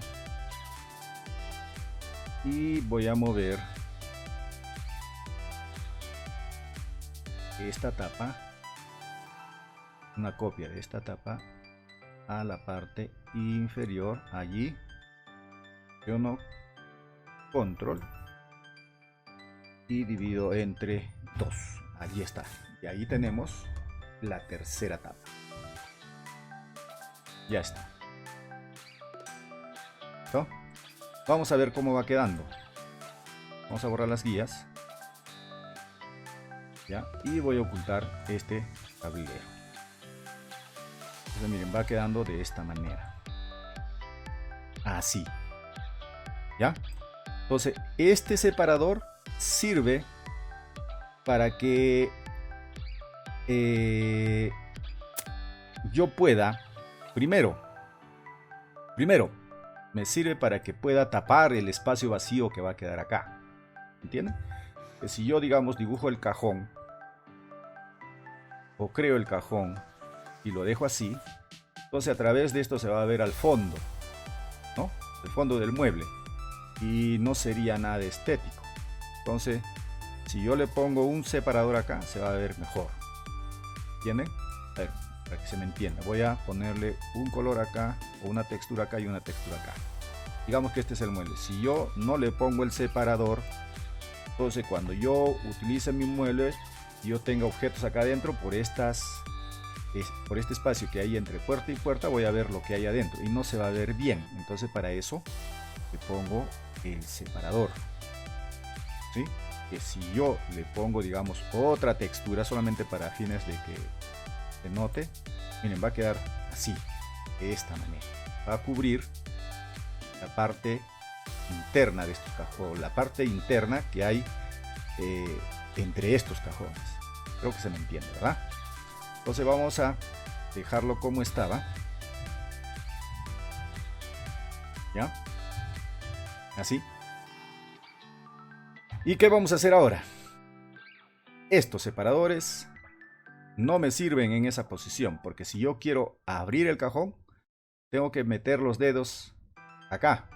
y voy a mover esta tapa, una copia de esta tapa a la parte inferior. Allí presiono control y divido entre 2. Allí está, y ahí tenemos la tercera tapa. Ya está. ¿Listo? Vamos a ver cómo va quedando. Vamos a borrar las guías. ¿Ya? Y voy a ocultar este tablero. Entonces miren, va quedando de esta manera. Así. ¿Ya? Entonces este separador sirve para que yo pueda, primero me sirve para que pueda tapar el espacio vacío que va a quedar acá. ¿Entienden? Que si yo, digamos, dibujo el cajón o creo el cajón y lo dejo así, Entonces a través de esto se va a ver al fondo, ¿no? El fondo del mueble, y no sería nada estético. Entonces si yo le pongo un separador acá, se va a ver mejor. ¿Entienden? A ver, para que se me entienda, voy a ponerle un color acá, o una textura acá y una textura acá. Digamos que este es el mueble. Si yo no le pongo el separador, entonces cuando yo utilice mi mueble, yo tenga objetos acá adentro, por este espacio que hay entre puerta y puerta, voy a ver lo que hay adentro y no se va a ver bien. Entonces para eso le pongo el separador, ¿sí? Que si yo le pongo, digamos, otra textura solamente para fines de que se note, miren, va a quedar así, de esta manera. Va a cubrir la parte interna de estos cajones, la parte interna que hay entre estos cajones. Creo que se me entiende, ¿verdad? Entonces vamos a dejarlo como estaba. ¿Ya? Así. ¿Y qué vamos a hacer ahora? Estos separadores no me sirven en esa posición, porque si yo quiero abrir el cajón, tengo que meter los dedos acá,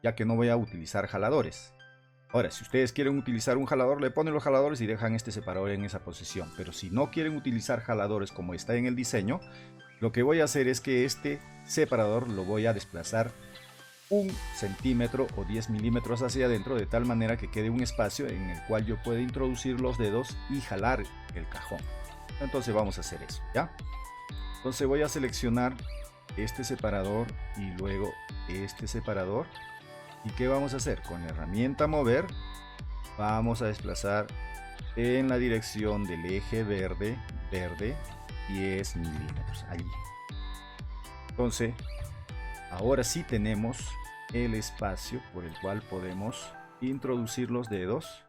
ya que no voy a utilizar jaladores. Ahora, si ustedes quieren utilizar un jalador, le ponen los jaladores y dejan este separador en esa posición. Pero si no quieren utilizar jaladores como está en el diseño, lo que voy a hacer es que este separador lo voy a desplazar 1 centímetro o 10 milímetros hacia adentro, de tal manera que quede un espacio en el cual yo pueda introducir los dedos y jalar el cajón. Entonces vamos a hacer eso, ¿ya? Entonces voy a seleccionar este separador y luego este separador. ¿Y qué vamos a hacer? Con la herramienta mover vamos a desplazar en la dirección del eje verde 10 milímetros allí. Entonces ahora sí tenemos el espacio por el cual podemos introducir los dedos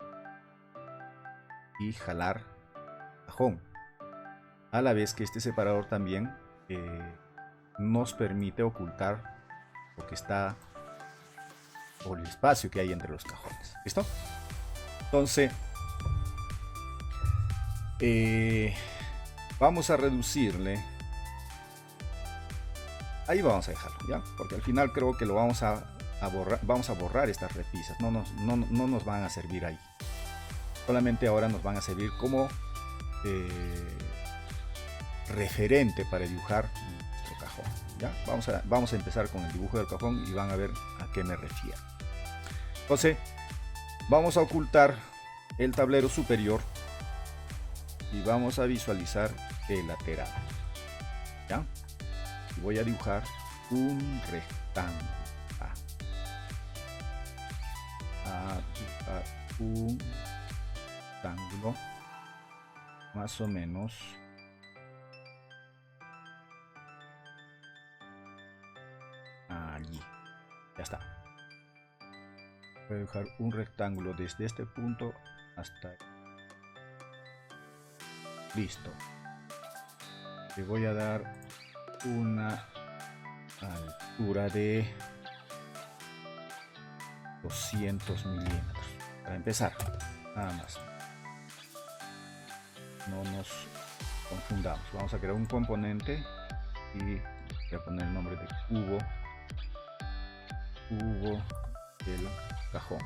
y jalar el cajón, a la vez que este separador también nos permite ocultar lo que está, o el espacio que hay entre los cajones. ¿Listo? Entonces vamos a reducirle. Ahí vamos a dejarlo, ¿ya? Porque al final creo que lo vamos a borrar. Vamos a borrar estas repisas. No nos van a servir ahí. Solamente ahora nos van a servir como referente para dibujar nuestro cajón, ¿ya? Vamos a empezar con el dibujo del cajón y van a ver a qué me refiero. Entonces vamos a ocultar el tablero superior y vamos a visualizar el lateral, ¿ya? Y voy a dibujar un rectángulo. A dibujar un rectángulo más o menos allí. Ya está. Voy a dibujar un rectángulo desde este punto hasta aquí. Listo. Le voy a dar una altura de 200 milímetros para empezar, nada más. No nos confundamos. Vamos a crear un componente y voy a poner el nombre de cubo del cajón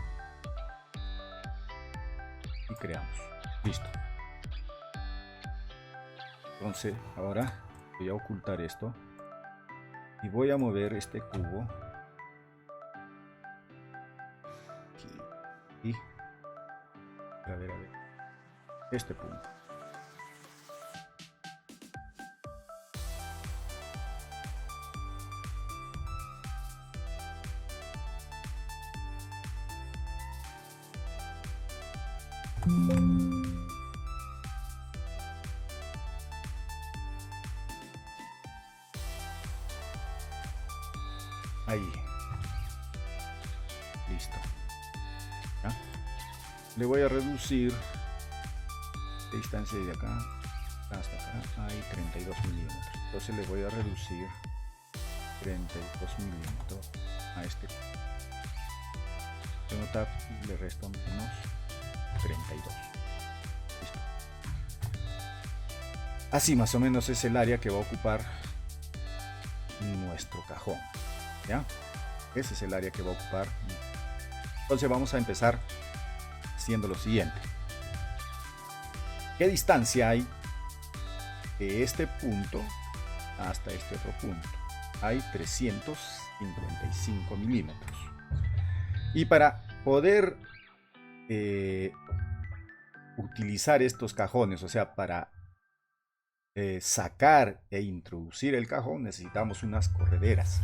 y creamos. Listo. Entonces ahora voy a ocultar esto y voy a mover este cubo aquí y a ver este punto. Ahí. Listo. ¿Ya? Le voy a reducir la distancia de acá hasta acá. Hay 32 milímetros. Entonces le voy a reducir 32 milímetros a este. Tengo tab y le resto menos 32. Listo. Así más o menos es el área que va a ocupar nuestro cajón. ¿Ya? Ese es el área que va a ocupar. Entonces vamos a empezar haciendo lo siguiente. ¿Qué distancia hay de este punto hasta este otro punto? Hay 355 milímetros. Y para poder utilizar estos cajones, o sea, para sacar e introducir el cajón, necesitamos unas correderas.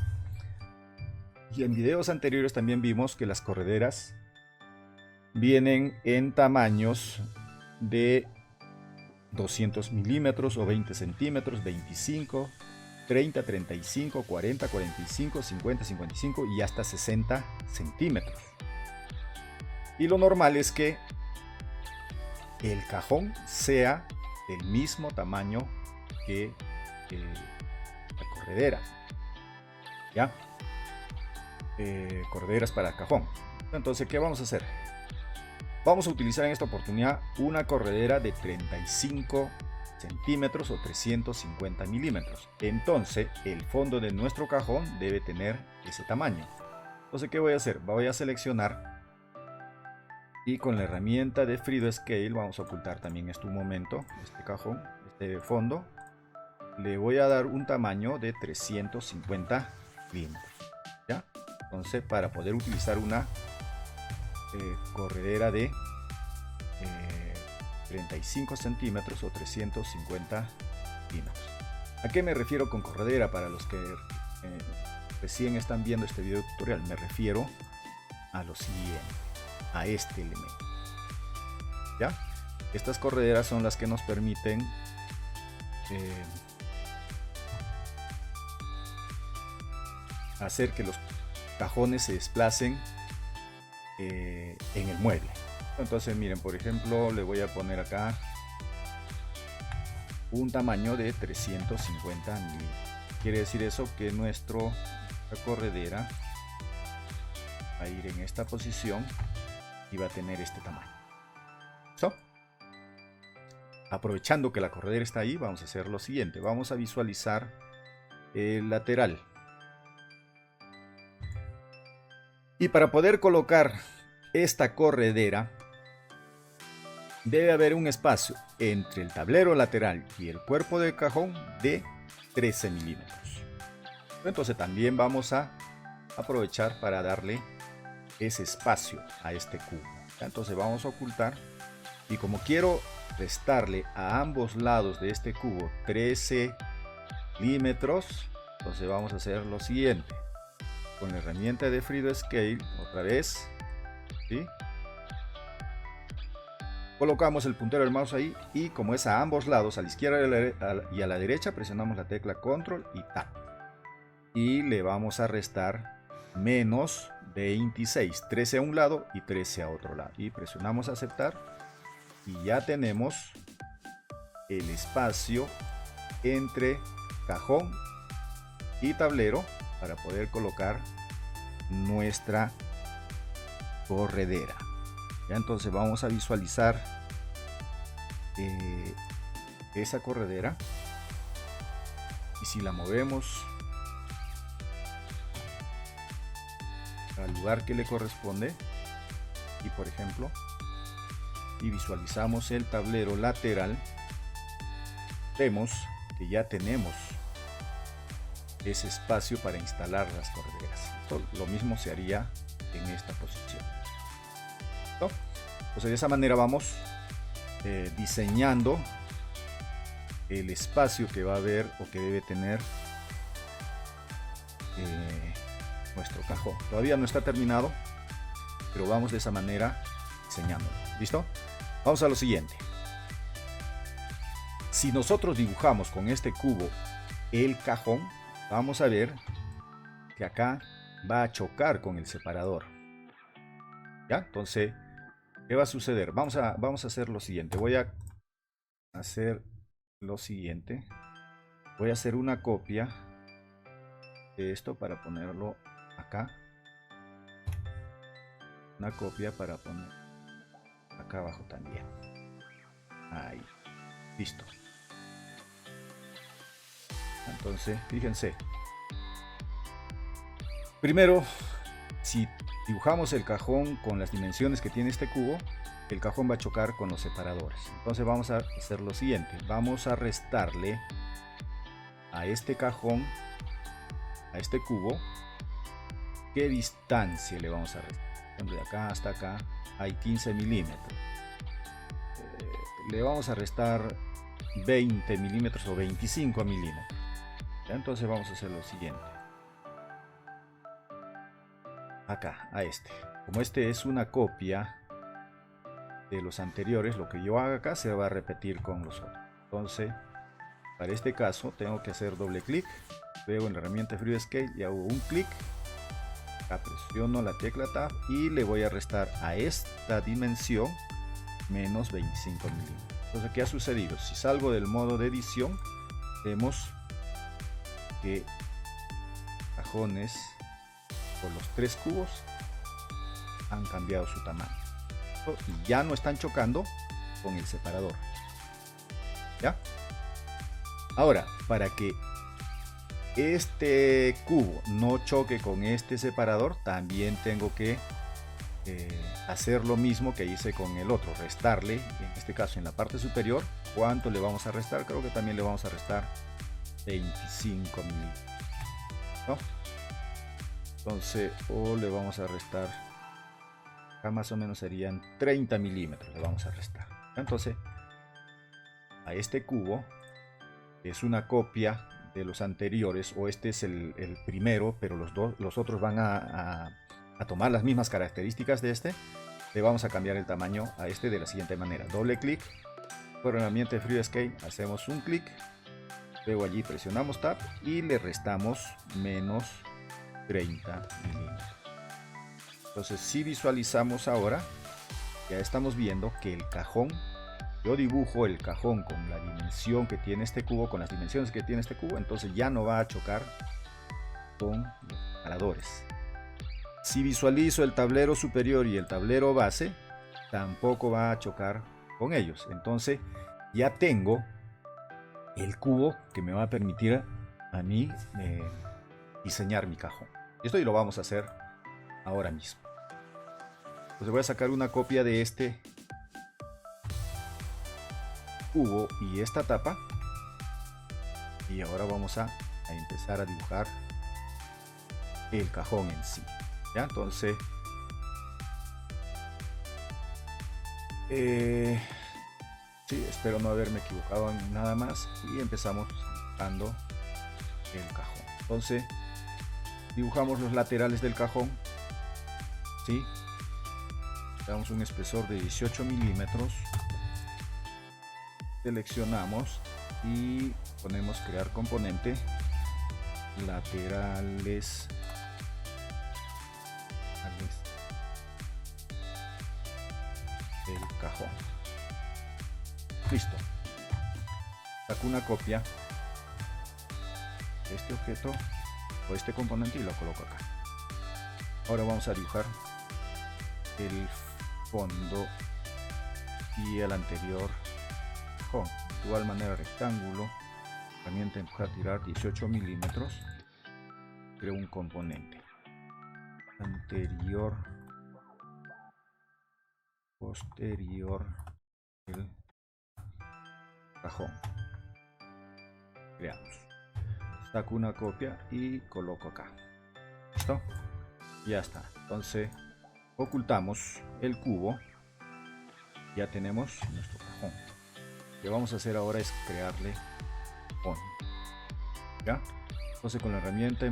Y en videos anteriores también vimos que las correderas vienen en tamaños de 200 milímetros o 20 centímetros, 25, 30, 35, 40, 45, 50, 55 y hasta 60 centímetros. Y lo normal es que el cajón sea del mismo tamaño que la corredera. ¿Ya? Correderas para cajón. Entonces, ¿qué vamos a hacer? Vamos a utilizar en esta oportunidad una corredera de 35 centímetros o 350 milímetros. Entonces, el fondo de nuestro cajón debe tener ese tamaño. Entonces, ¿qué voy a hacer? Voy a seleccionar y con la herramienta de Freedo Scale vamos a ocultar también un momento este cajón, este fondo. Le voy a dar un tamaño de 350 milímetros. ¿Ya? Entonces, para poder utilizar una corredera de 35 centímetros o 350 milímetros. ¿A qué me refiero con corredera? Para los que recién están viendo este video tutorial, me refiero a lo siguiente, a este elemento. ¿Ya? Estas correderas son las que nos permiten hacer que los cajones se desplacen en el mueble. Entonces miren, por ejemplo, le voy a poner acá un tamaño de 350 milímetros. Quiere decir eso que nuestra corredera va a ir en esta posición y va a tener este tamaño. ¿So? Aprovechando que la corredera está ahí, vamos a hacer lo siguiente. Vamos a visualizar el lateral. Y para poder colocar esta corredera, debe haber un espacio entre el tablero lateral y el cuerpo del cajón de 13 milímetros. Entonces también vamos a aprovechar para darle ese espacio a este cubo. Entonces vamos a ocultar, y como quiero restarle a ambos lados de este cubo 13 milímetros, entonces vamos a hacer lo siguiente. Con la herramienta de Freedo Scale, otra vez, ¿sí? Colocamos el puntero del mouse ahí y como es a ambos lados, a la izquierda y a la derecha, presionamos la tecla Control y Tab. Y le vamos a restar menos 26, 13 a un lado y 13 a otro lado. Y presionamos aceptar y ya tenemos el espacio entre cajón y tablero para poder colocar nuestra corredera. Ya, entonces vamos a visualizar esa corredera y si la movemos al lugar que le corresponde y por ejemplo y visualizamos el tablero lateral, vemos que ya tenemos ese espacio para instalar las correderas. Lo mismo se haría en esta posición. ¿No? Entonces de esa manera vamos diseñando el espacio que va a haber o que debe tener nuestro cajón. Todavía no está terminado, pero vamos de esa manera diseñándolo. ¿Listo? Vamos a lo siguiente. Si nosotros dibujamos con este cubo el cajón, vamos a ver que acá va a chocar con el separador. ¿Ya? Entonces, ¿qué va a suceder? Vamos a hacer lo siguiente. Voy a hacer lo siguiente. Voy a hacer una copia de esto para ponerlo acá. Una copia para poner acá abajo también. Ahí. Listo. Entonces, fíjense. Primero, si dibujamos el cajón con las dimensiones que tiene este cubo, el cajón va a chocar con los separadores. Entonces vamos a hacer lo siguiente. Vamos a restarle a este cajón, a este cubo, ¿qué distancia le vamos a restar? De acá hasta acá hay 15 milímetros. Le vamos a restar 20 milímetros o 25 milímetros. Entonces vamos a hacer lo siguiente. Acá, a este. Como este es una copia de los anteriores, lo que yo haga acá se va a repetir con los otros. Entonces, para este caso, tengo que hacer doble clic. Luego en la herramienta FreeScale y hago un clic. Acá presiono la tecla Tab y le voy a restar a esta dimensión menos 25 milímetros. Entonces, ¿qué ha sucedido? Si salgo del modo de edición, vemos que cajones por los tres cubos han cambiado su tamaño y ya no están chocando con el separador. ¿Ya? Ahora, para que este cubo no choque con este separador, también tengo que hacer lo mismo que hice con el otro, restarle, en este caso en la parte superior. ¿Cuánto le vamos a restar? Creo que también le vamos a restar 25 milímetros, ¿no? Entonces, o le vamos a restar, acá más o menos serían 30 milímetros, le vamos a restar. Entonces, a este cubo, que es una copia de los anteriores, o este es el primero, pero los otros van a tomar las mismas características de este, le vamos a cambiar el tamaño a este de la siguiente manera. Doble clic, por herramienta de FreeScale, hacemos un clic, luego allí presionamos Tab y le restamos menos 30 milímetros. Entonces, si visualizamos ahora, ya estamos viendo que el cajón, yo dibujo el cajón con la dimensión que tiene este cubo, con las dimensiones que tiene este cubo, entonces ya no va a chocar con los separadores. Si visualizo el tablero superior y el tablero base, tampoco va a chocar con ellos. Entonces ya tengo el cubo que me va a permitir a mí diseñar mi cajón. Esto y lo vamos a hacer ahora mismo. Entonces voy a sacar una copia de este cubo y esta tapa, y ahora vamos a empezar a dibujar el cajón en sí. ¿Ya? Entonces sí, espero no haberme equivocado en nada más, y empezamos dibujando el cajón. Entonces dibujamos los laterales del cajón, ¿sí? Damos un espesor de 18 milímetros, seleccionamos y ponemos crear componente, laterales del cajón. Listo. Saco una copia de este objeto o este componente y lo coloco acá. Ahora vamos a dibujar el fondo y el anterior cajón. De igual manera, rectángulo, herramienta empujar, tirar, 18 milímetros. Creo un componente anterior, posterior, el cajón. Creamos. Saco una copia y coloco acá. ¿Listo? Ya está. Entonces ocultamos el cubo. Ya tenemos nuestro cajón. Lo que vamos a hacer ahora es crearle cajón. ¿Ya? Entonces con la herramienta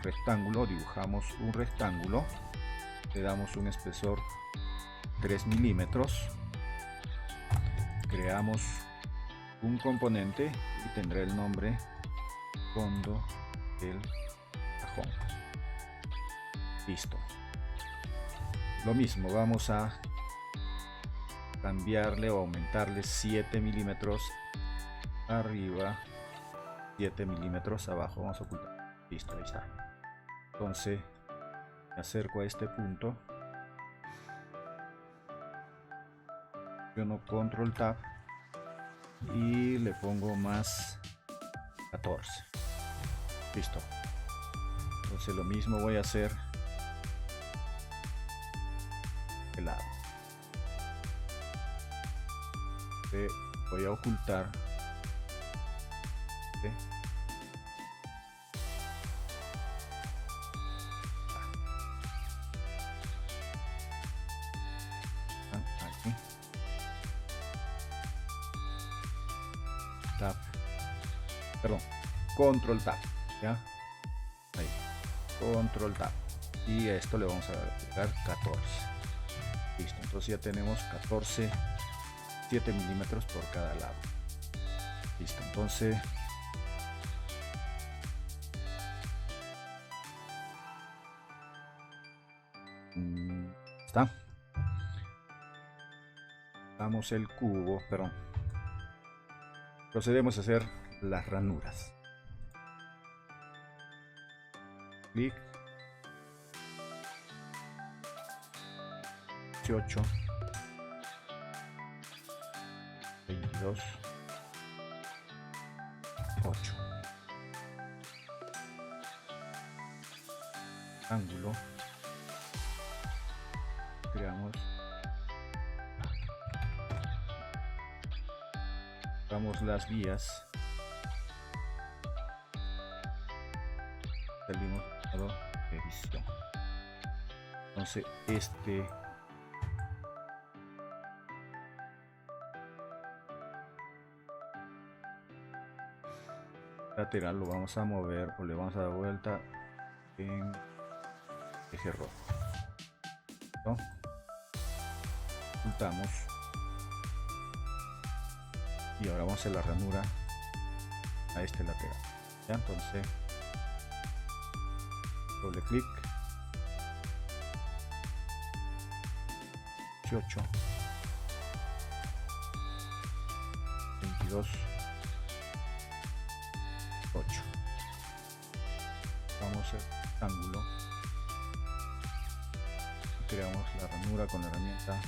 rectángulo, dibujamos un rectángulo. Le damos un espesor 3 milímetros. Creamos un componente y tendrá el nombre fondo del cajón. Listo. Lo mismo, vamos a cambiarle o aumentarle 7 milímetros arriba, 7 milímetros abajo. Vamos a ocultar. Listo, ahí está. Entonces me acerco a este punto, presiono control tab y le pongo más 14. Listo. Entonces lo mismo voy a hacer de lado. Voy a ocultar aquí. Tab. Perdón. Control Tab. ¿Ya? Ahí. Control Tab. Y a esto le vamos a agregar 14. Listo. Entonces ya tenemos 14, 7 milímetros por cada lado. Listo. Entonces está. Damos el cubo, perdón. Procedemos a hacer las ranuras. Clic. 18, 22, 8. Ángulo. Creamos. Damos las guías. Salimos a modo edición. Entonces este lateral lo vamos a mover o le vamos a dar vuelta en eje rojo. ¿No? Ocultamos y ahora vamos a hacer la ranura a este lateral. ¿Ya? Entonces doble clic, 18, 22, 8. Vamos al ángulo y creamos la ranura con la herramienta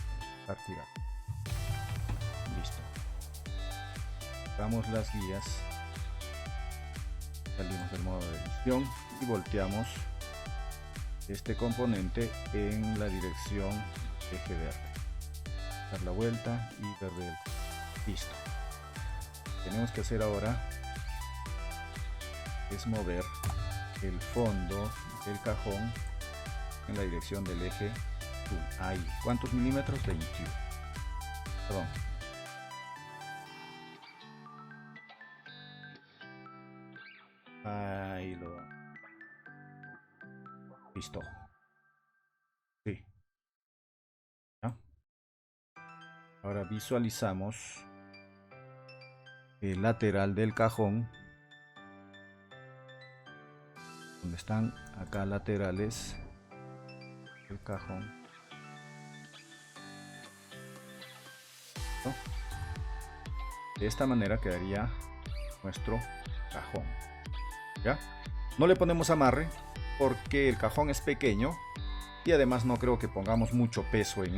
partir. Listo. Damos las guías, salimos del modo de edición y volteamos este componente en la dirección eje verde. Dar la vuelta y verde. Listo. Tenemos que hacer ahora es mover el fondo del cajón en la dirección del eje azul. Ahí. ¿Cuántos milímetros? 21. Perdón. Ahí lo. Listo. Sí. ¿Ya? Ahora visualizamos el lateral del cajón, donde están acá laterales del cajón. ¿No? De esta manera quedaría nuestro cajón. ¿Ya? No le ponemos amarre porque el cajón es pequeño y además no creo que pongamos mucho peso en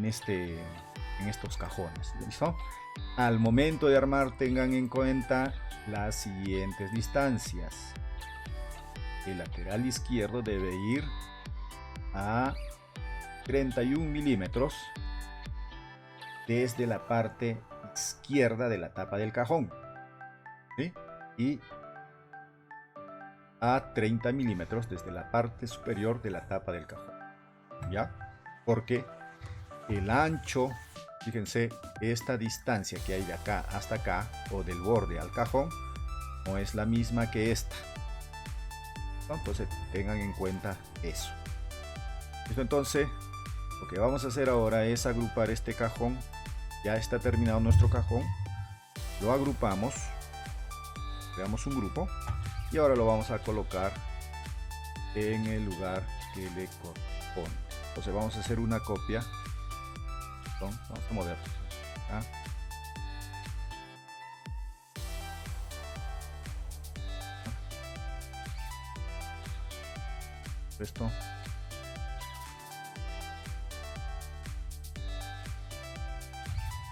estos cajones. ¿Listo? Al momento de armar tengan en cuenta las siguientes distancias. El lateral izquierdo debe ir a 31 milímetros desde la parte izquierda de la tapa del cajón, ¿sí? Y a 30 milímetros desde la parte superior de la tapa del cajón. ¿Ya? Porque el ancho, fíjense, esta distancia que hay de acá hasta acá o del borde al cajón no es la misma que esta. Entonces tengan en cuenta eso. ¿Listo? Entonces lo que vamos a hacer ahora es agrupar este cajón. Ya está terminado nuestro cajón, lo agrupamos, creamos un grupo y ahora lo vamos a colocar en el lugar que le corresponde. Entonces vamos a hacer una copia. Vamos a mover esto.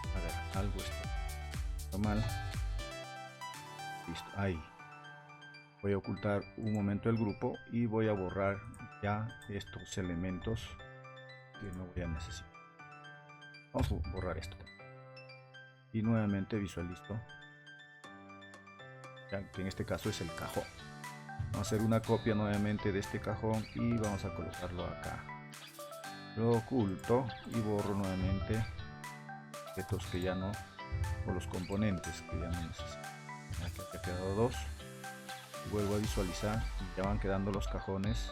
A ver, algo está mal. Listo, ahí. Voy a ocultar un momento el grupo y voy a borrar ya estos elementos que no voy a necesitar. Vamos a borrar esto. Y nuevamente visualizo, ya que en este caso es el cajón. Vamos a hacer una copia nuevamente de este cajón y vamos a colocarlo acá. Lo oculto y borro nuevamente estos que ya no, o los componentes que ya no necesito. Aquí ha quedado dos. Vuelvo a visualizar y ya van quedando los cajones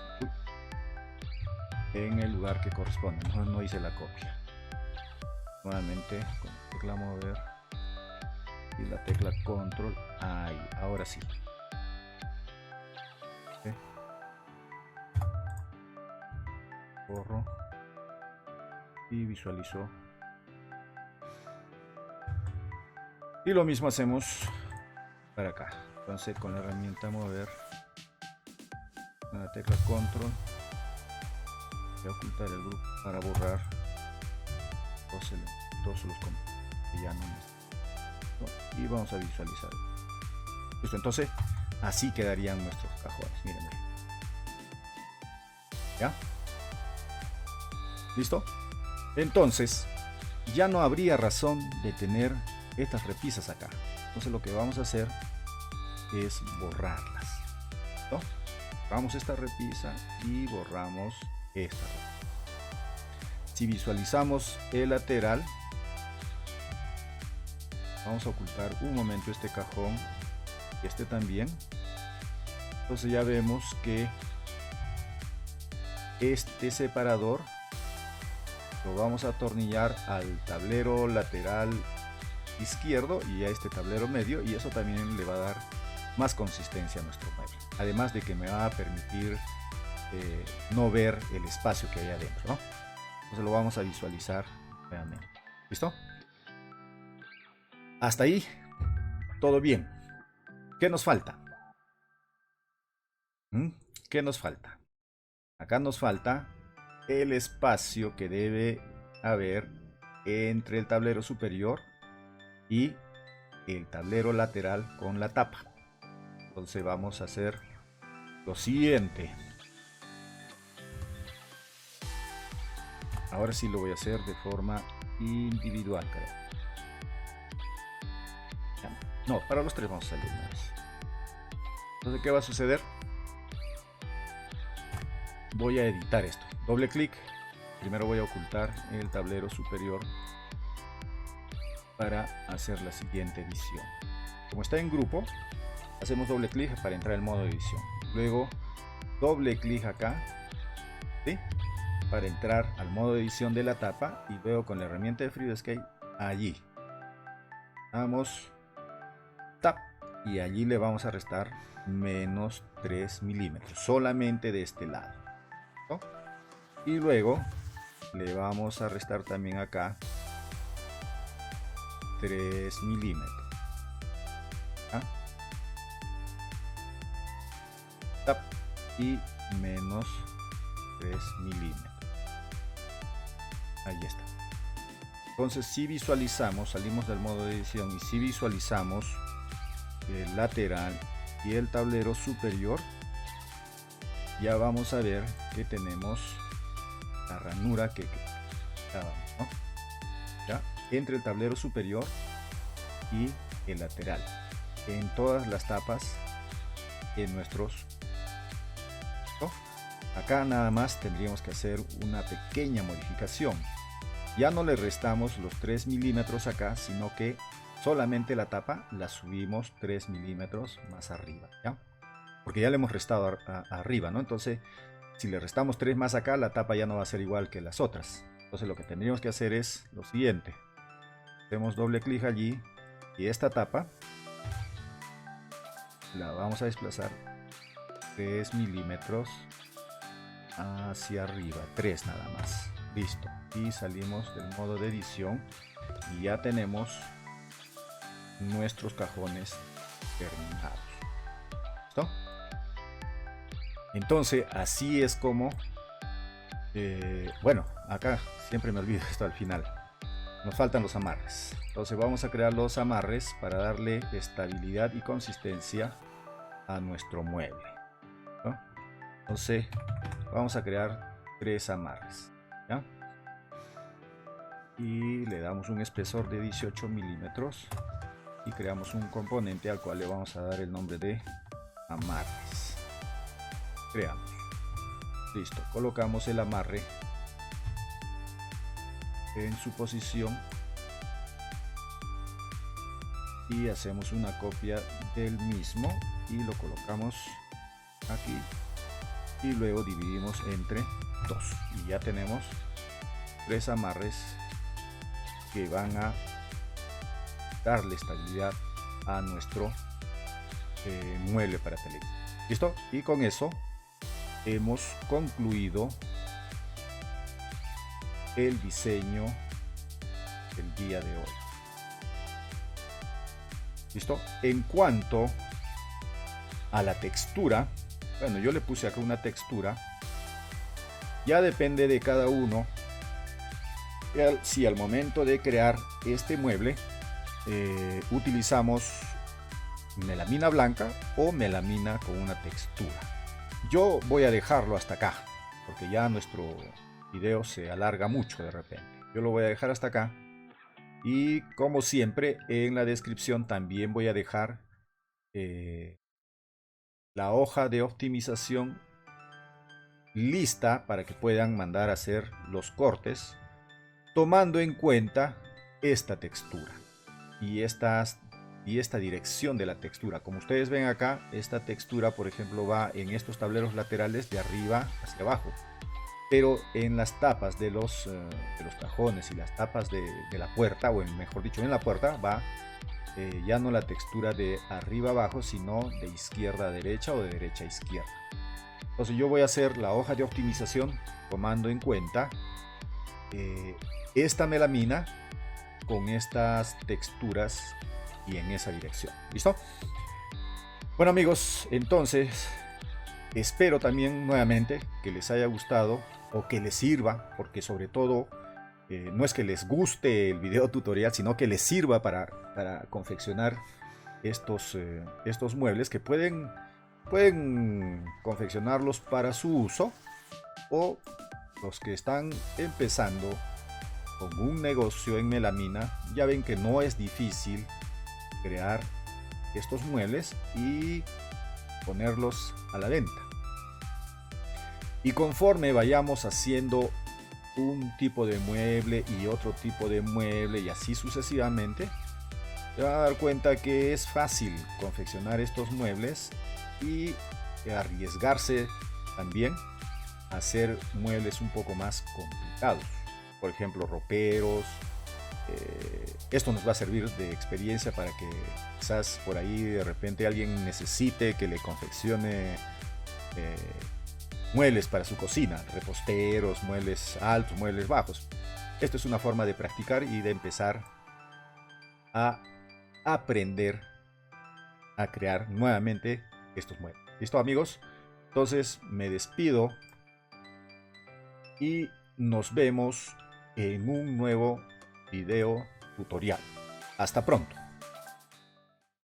en el lugar que corresponde. No hice la copia. Nuevamente con la tecla mover y la tecla control. Ahí, ahora sí. ¿Okay? Borro y visualizo. Y lo mismo hacemos para acá. Entonces con la herramienta mover, con la tecla control, voy a ocultar el grupo para borrar todos los componentes que ya no necesito. Y vamos a visualizar. Listo, entonces así quedarían nuestros cajones. Miren. ¿Ya? ¿Listo? Entonces ya no habría razón de tener estas repisas acá. Entonces lo que vamos a hacer es borrarlas. ¿No? Borramos esta repisa y borramos esta repisa. Si visualizamos el lateral, vamos a ocultar un momento este cajón y este también. Entonces ya vemos que este separador lo vamos a atornillar al tablero lateral izquierdo y a este tablero medio, y eso también le va a dar más consistencia a nuestro mueble, además de que me va a permitir no ver el espacio que hay adentro, ¿no? Entonces lo vamos a visualizar nuevamente. ¿Listo? Hasta ahí todo bien. ¿Qué nos falta? ¿Qué nos falta? Acá nos falta el espacio que debe haber entre el tablero superior y el tablero lateral con la tapa. Entonces vamos a hacer lo siguiente. Ahora sí lo voy a hacer de forma individual, creo. No, para los tres vamos a salir más. Entonces, ¿qué va a suceder? Voy a editar esto. Doble clic. Primero voy a ocultar el tablero superior para hacer la siguiente edición. Como está en grupo, hacemos doble clic para entrar en modo edición. Luego doble clic acá, ¿sí?, para entrar al modo de edición de la tapa, y luego con la herramienta de FreeScape allí damos tap y allí le vamos a restar menos 3 milímetros solamente de este lado, ¿no? Y luego le vamos a restar también acá 3 milímetros. ¿Ah? Tap y menos 3 milímetros. Ahí está. Entonces, si visualizamos, salimos del modo de edición, y si visualizamos el lateral y el tablero superior, ya vamos a ver que tenemos la ranura que ¿no?, ya entre el tablero superior y el lateral en todas las tapas en nuestros, ¿no? Acá nada más tendríamos que hacer una pequeña modificación. Ya no le restamos los 3 milímetros acá, sino que solamente la tapa la subimos 3 milímetros más arriba, ¿ya? Porque ya le hemos restado arriba, ¿no? Entonces, si le restamos 3 más acá, la tapa ya no va a ser igual que las otras. Entonces lo que tendríamos que hacer es lo siguiente. Hacemos doble clic allí y esta tapa la vamos a desplazar 3 milímetros hacia arriba, 3 nada más. Listo. Y salimos del modo de edición y ya tenemos nuestros cajones terminados. ¿Listo? Entonces así es como bueno, acá siempre me olvido esto al final. Nos faltan los amarres. Entonces vamos a crear los amarres para darle estabilidad y consistencia a nuestro mueble, ¿no? Entonces vamos a crear 3 amarres, ¿ya? Y le damos un espesor de 18 milímetros y creamos un componente al cual le vamos a dar el nombre de amarres. Creamos, listo, colocamos el amarre en su posición y hacemos una copia del mismo y lo colocamos aquí y luego dividimos entre 2 y ya tenemos 3 amarres que van a darle estabilidad a nuestro mueble para televisión. ¿Listo? Y con eso hemos concluido el diseño del día de hoy. ¿Listo? En cuanto a la textura, bueno, yo le puse acá una textura, ya depende de cada uno si al momento de crear este mueble utilizamos melamina blanca o melamina con una textura. Yo voy a dejarlo hasta acá porque ya nuestro video se alarga mucho de repente. Yo lo voy a dejar hasta acá y como siempre en la descripción también voy a dejar la hoja de optimización lista para que puedan mandar a hacer los cortes tomando en cuenta esta textura y esta dirección de la textura. Como ustedes ven acá, esta textura por ejemplo va en estos tableros laterales de arriba hacia abajo, pero en las tapas de los cajones y las tapas de la puerta, o mejor dicho en la puerta, va ya no la textura de arriba abajo, sino de izquierda a derecha o de derecha a izquierda. Entonces yo voy a hacer la hoja de optimización tomando en cuenta esta melamina con estas texturas y en esa dirección. ¿Listo? Bueno amigos, entonces espero también nuevamente que les haya gustado o que les sirva, porque sobre todo no es que les guste el video tutorial, sino que les sirva para confeccionar estos muebles que pueden confeccionarlos para su uso, o los que están empezando con un negocio en melamina. Ya ven que no es difícil crear estos muebles y ponerlos a la venta. Y conforme vayamos haciendo un tipo de mueble y otro tipo de mueble y así sucesivamente, se van a dar cuenta que es fácil confeccionar estos muebles y arriesgarse también a hacer muebles un poco más complicados. Por ejemplo, roperos. Esto nos va a servir de experiencia para que quizás por ahí de repente alguien necesite que le confeccione muebles para su cocina, reposteros, muebles altos, muebles bajos. Esto es una forma de practicar y de empezar a aprender a crear nuevamente estos muebles. ¿Listo amigos? Entonces me despido y nos vemos en un nuevo video tutorial. Hasta pronto.